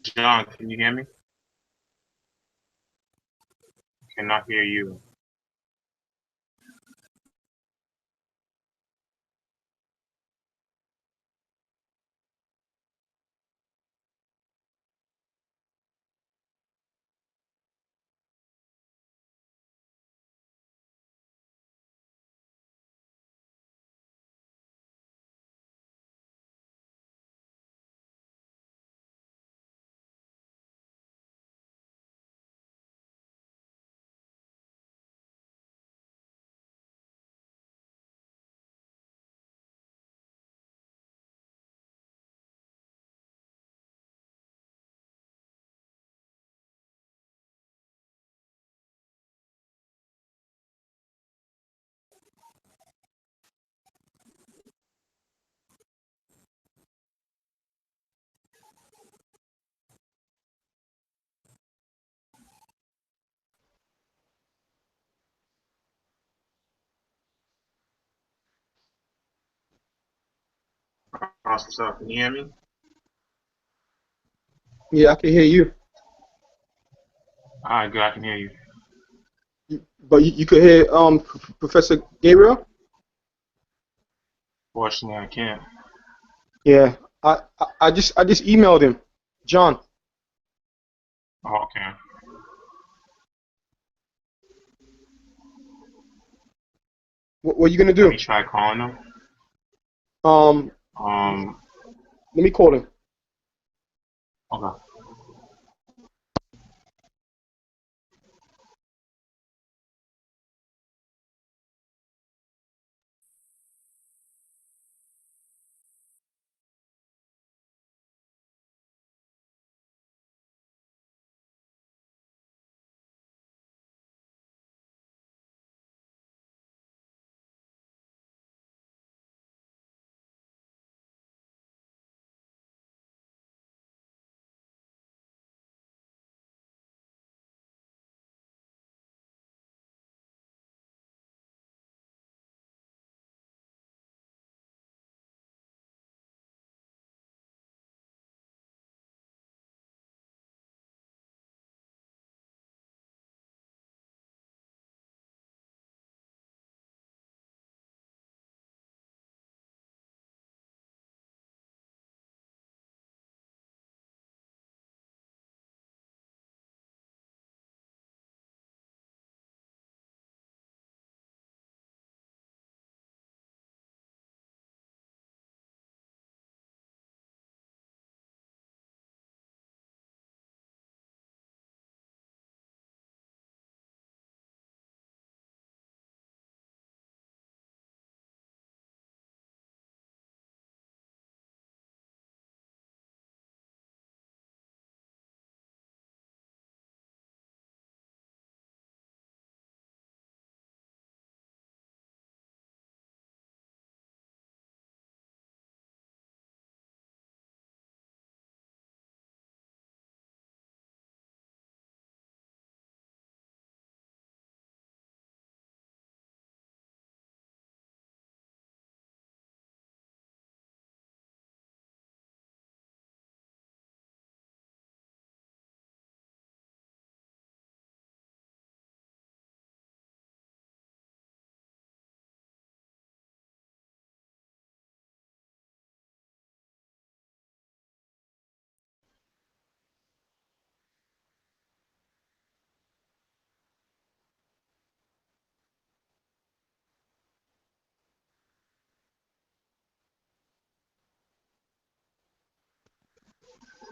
John, can you hear me? Cannot hear you. Awesome. Can you hear me? Yeah, I can hear you. All right, good. I can hear you. But you could hear Professor Gabriel? Fortunately, I can't. Yeah. I just emailed him. John, Oh, okay. what are you gonna Let do? me try calling him. Um, Um, let me call him. okay.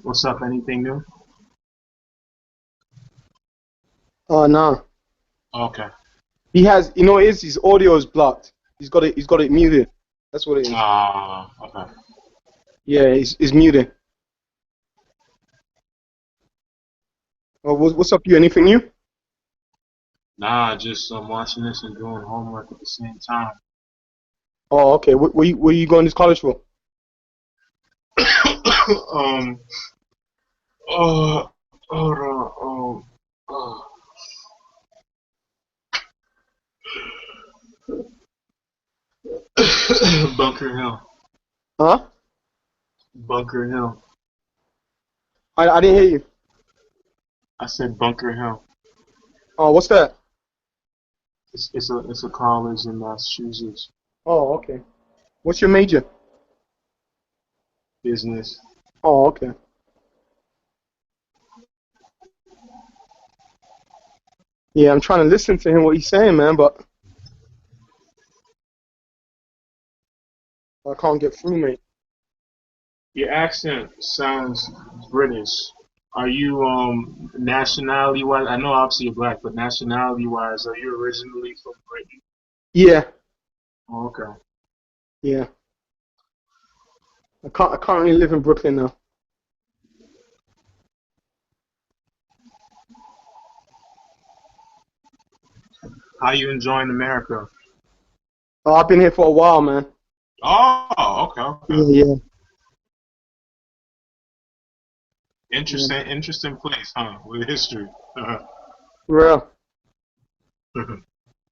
What's up? Anything new? Nah. Okay. He has, you know, what it is his audio is blocked. He's got it muted. That's what it is. Okay. Yeah, it's muted. What's up, you? Anything new? Nah, just watching this and doing homework at the same time. Oh, okay. Where you going to college for? um. Hold on. Bunker Hill. Huh? Bunker Hill. I didn't hear you. I said Bunker Hill. Oh, what's that? It's a college in Massachusetts. Oh, okay. What's your major? Business. Oh, okay. Yeah, I'm trying to listen to him what he's saying, man, but I can't get through, mate. Your accent sounds British. Are you nationality wise? I know obviously you're black, but nationality wise, are you originally from Britain? Yeah, Oh, okay. yeah. I currently live in Brooklyn now. How you enjoying America? Oh, I've been here for a while, man. Oh, okay. Yeah, yeah. Interesting place, huh? With history. Real.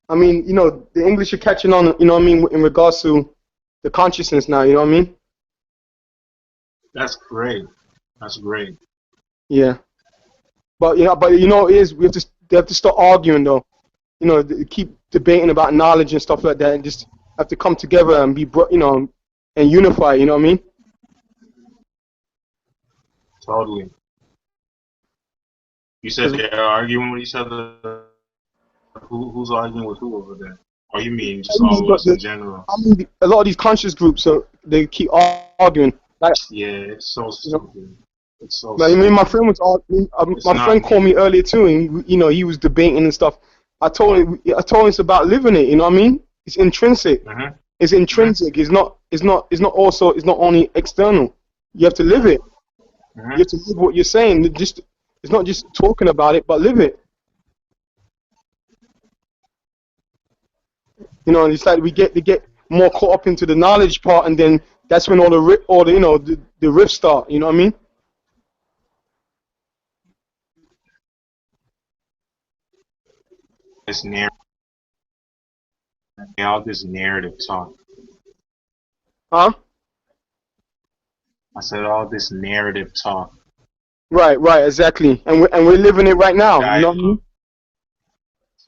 I mean, you know, the English are catching on, you know what I mean, in regards to the consciousness now, you know what I mean? That's great. That's great. Yeah. But you know, it is they have to stop arguing though. You know, keep debating about knowledge and stuff like that, and just have to come together and you know, and unify. You know what I mean? Totally. You said 'Cause, they're arguing with each other. Who's arguing with who over there? Or you mean just all of us in general? I mean, a lot of these conscious groups, so they keep arguing. Like, Yeah, it's so you know, stupid. It's so like, I mean, stupid. my friend was arguing. It's My not friend called me earlier too, and you know, he was debating and stuff. I told him it's about living it. You know what I mean? It's intrinsic. Mm-hmm. It's intrinsic. It's not. It's not. It's not also. It's not only external. You have to live it. Mm-hmm. You have to live what you're saying. It's not just talking about it, but live it. You know, and it's like we get more caught up into the knowledge part, and then that's when all the you know the rifts start. You know what I mean? This narrative, all this narrative talk. Huh? I said all this narrative talk. Right, right, exactly. And we're living it right now. You know what I Dialogue. mean?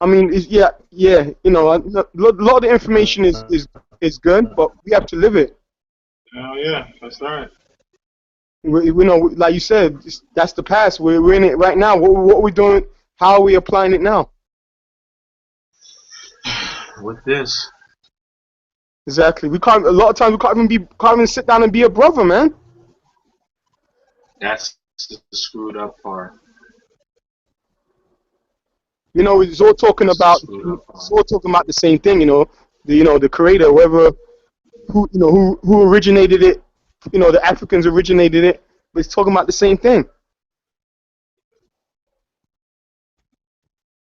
I mean, yeah, yeah. You know, a lot of the information is good, but we have to live it. Oh yeah, that's right. We know, like you said, that's the past. We're in it right now. What are we doing? How are we applying it now? With this, Exactly. We can't. A lot of times we can't even sit down and be a brother, man. that's the screwed up part. You know, it's all talking That's the about screwed up part. the same thing. You know the creator, whoever who originated it. You know, the Africans originated it. But it's talking about the same thing.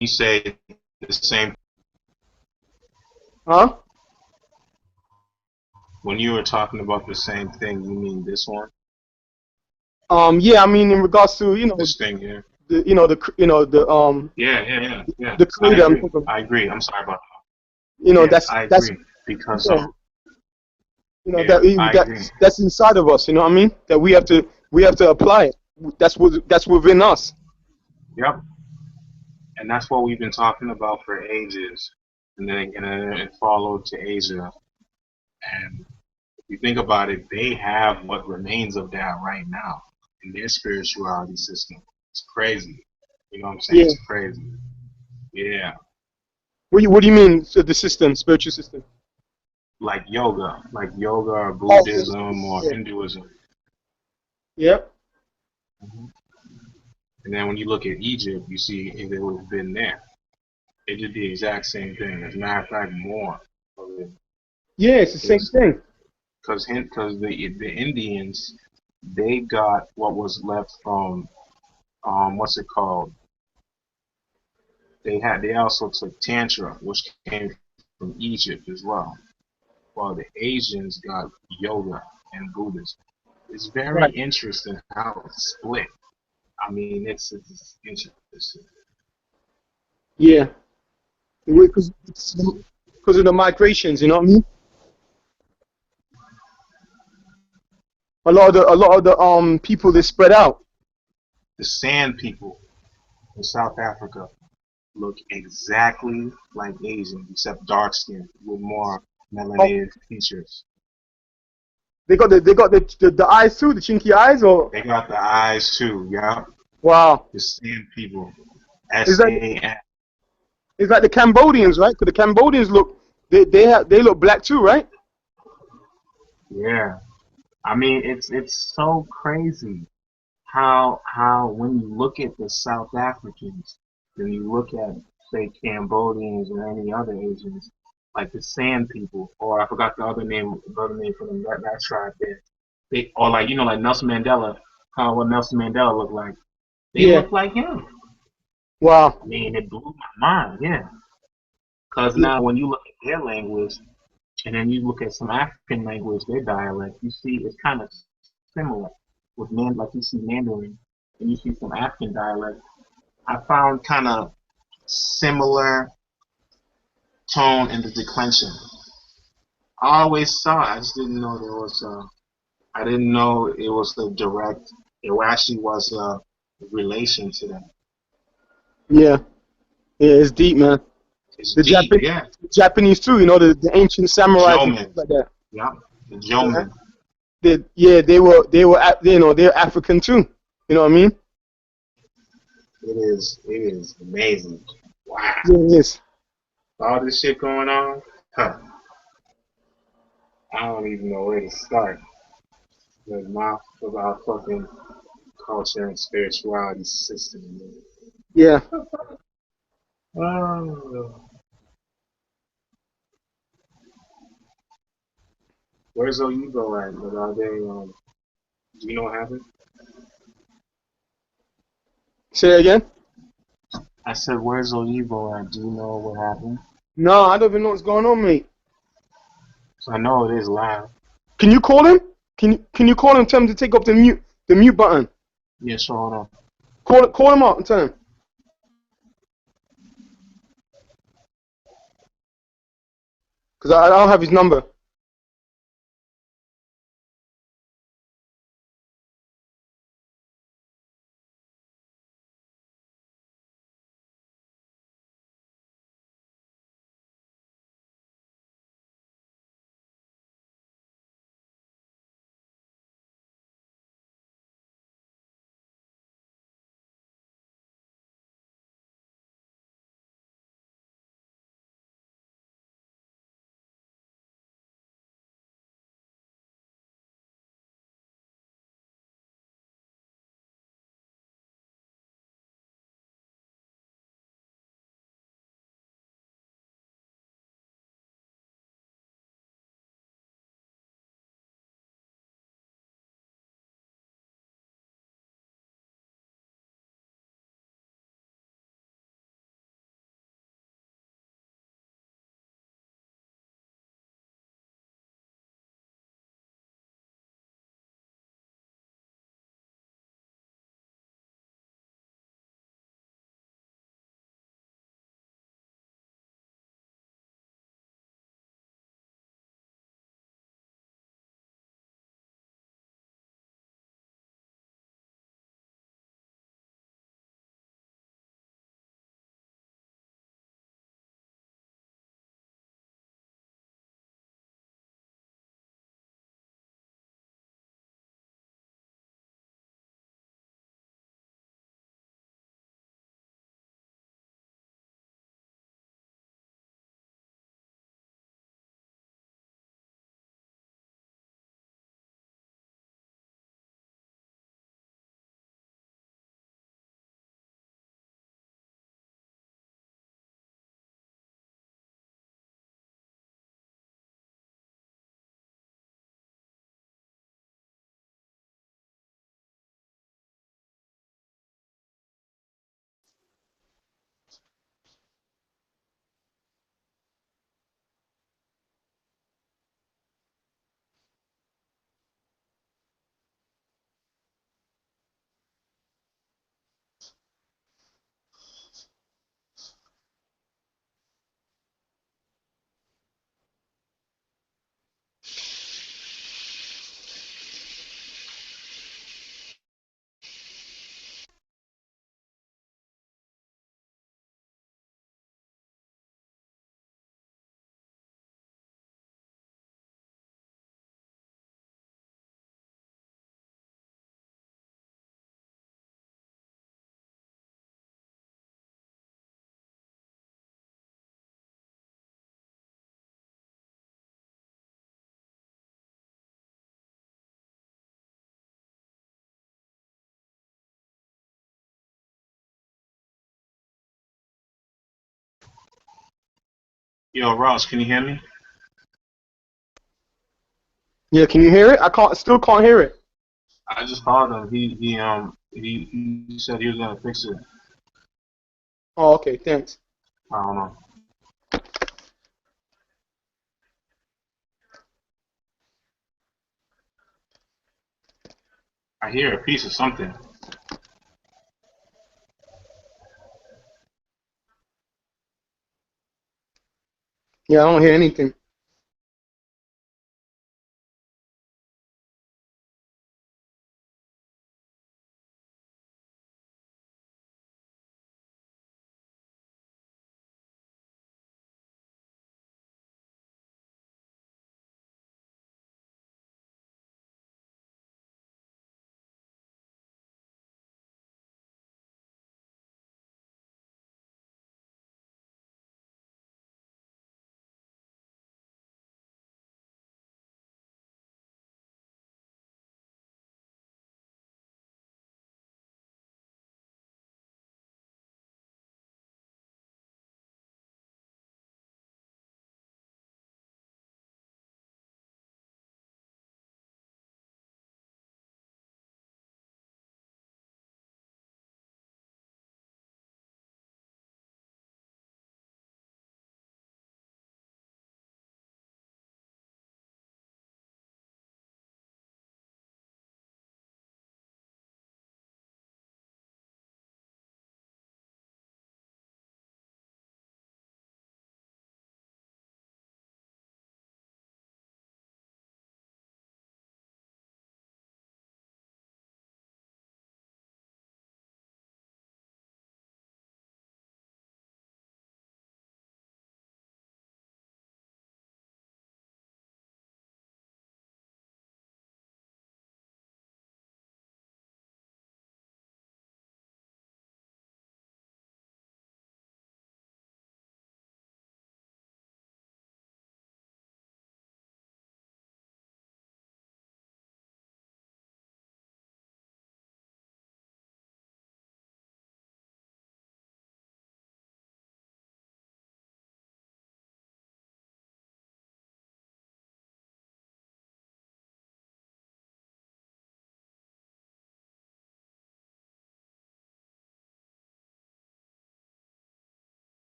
You say the same Huh? when you were talking about the same thing. You mean this one? Yeah. I mean, in regards to This thing here? the Yeah. the I creator. I'm agree. talking. I agree. I'm sorry about You that. know, Yeah, I that's agree because yeah. You know yeah, I agree. that's inside of us. You know what I mean? That we have to apply it. That's within us. Yep. And that's what we've been talking about for ages, and then it followed to Asia. And if you think about it, they have what remains of that right now in their spirituality system. It's crazy. You know what I'm saying? Yeah. It's crazy. Yeah. What do you mean? So the system, spiritual system? Like yoga or Oh, Buddhism or yeah. Hinduism. Yeah. And then when you look at Egypt, you see it would have been there. They did the exact same thing. As a matter of fact, more of it. Yeah, it's the same thing. Because the Indians, they got what was left from what's it called? They also took Tantra, which came from Egypt as well. While the Asians got yoga and Buddhism. It's very Right. interesting how it's split. I mean, it's interesting. Yeah. Because of the migrations, you know what I mean? A lot of the people they spread out. The Sand people in South Africa look exactly like Asians, except dark skin with more Oh, melanated features. they got the eyes too, the chinky eyes, or They got the eyes too, yeah. wow. The Sand people, Is that SAN. is that the Cambodians, right? Because the Cambodians look they look black too, right? Yeah, I mean it's so crazy how when you look at the South Africans, when you look at say Cambodians or any other Asians, like the Sand people, or I forgot the other name for them that tribe there. They or like like Nelson Mandela, how what Nelson Mandela looked like. They Yeah. look like him. Wow. I mean, it blew my mind, yeah. Because Yeah. now when you look at their language and then you look at some African language, their dialect, you see it's kind of similar with like you see Mandarin and you see some African dialect. I found kind of similar tone in the declension. I always saw it. I just didn't know there was. I didn't know it was a direct. It actually was a relation to them. Yeah. Yeah, it's deep, man. It's The deep, Japan yeah. Japanese too, the ancient samurais and stuff Jomans, like that. yeah. The Yeah. Joman. They're African too. You know what I mean? It is amazing. Wow. Yeah, it is. All this shit going on, huh? I don't even know where to start. With my about fucking culture and spirituality system. Yeah. Oh, where's Oyibo at? But are they? Do you know what happened? Say it again. I said, where's Oyibo at? Do you know what happened? No, I don't even know what's going on, mate. So I know it is live. Can you call him? Can you call him? Tell him to take up the mute button. Yeah, sure. Hold on. Call him up and tell him. Cause I don't have his number. Yo, Ross, can you hear me? Yeah, can you hear it? Still can't hear it. I just called him. He said he was gonna fix it. Oh, okay, thanks. I don't know. I hear a piece of something. Yeah, I don't hear anything.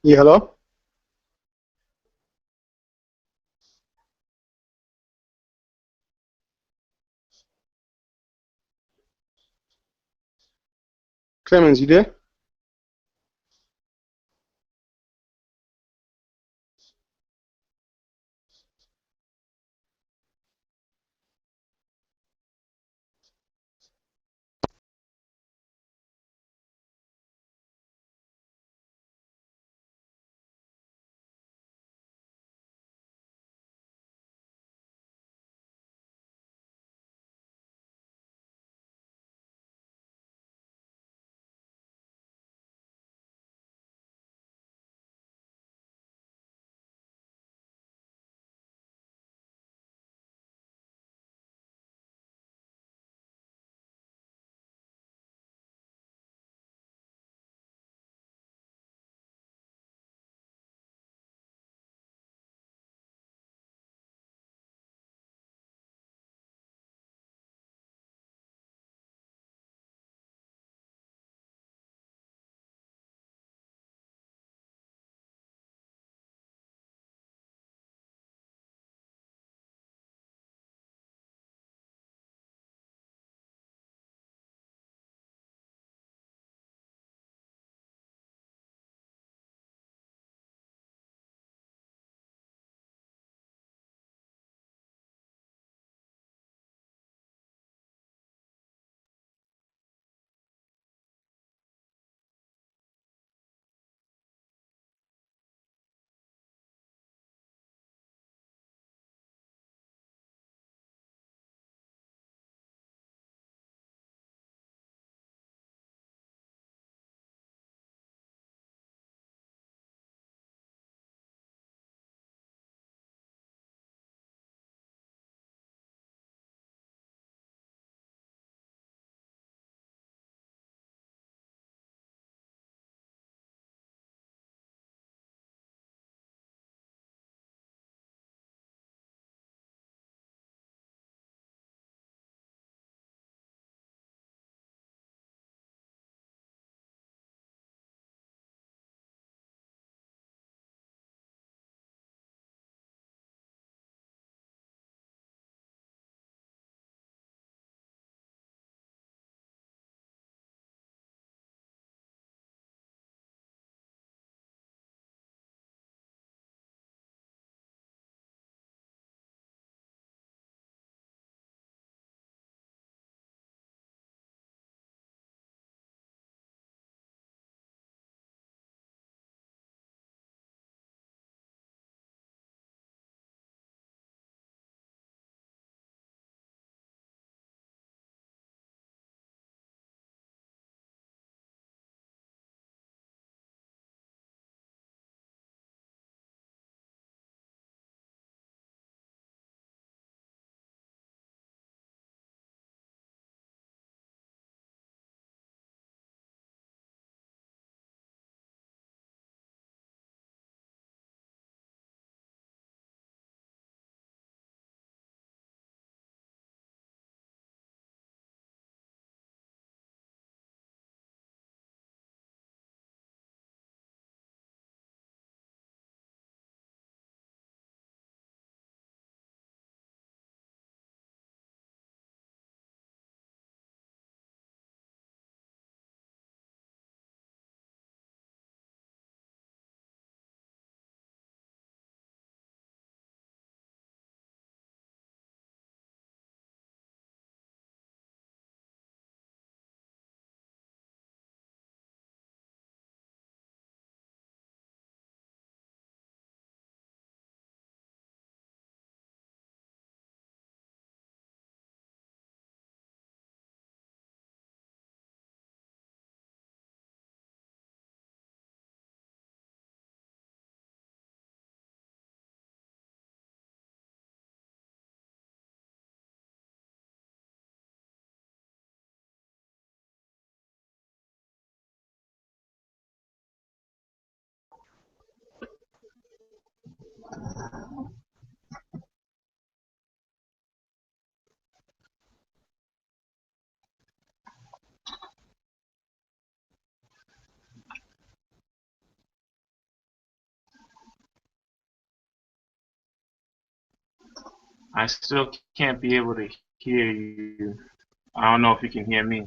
Yeah, hello? Clemens, you there? I still can't be able to hear you. I don't know if you can hear me.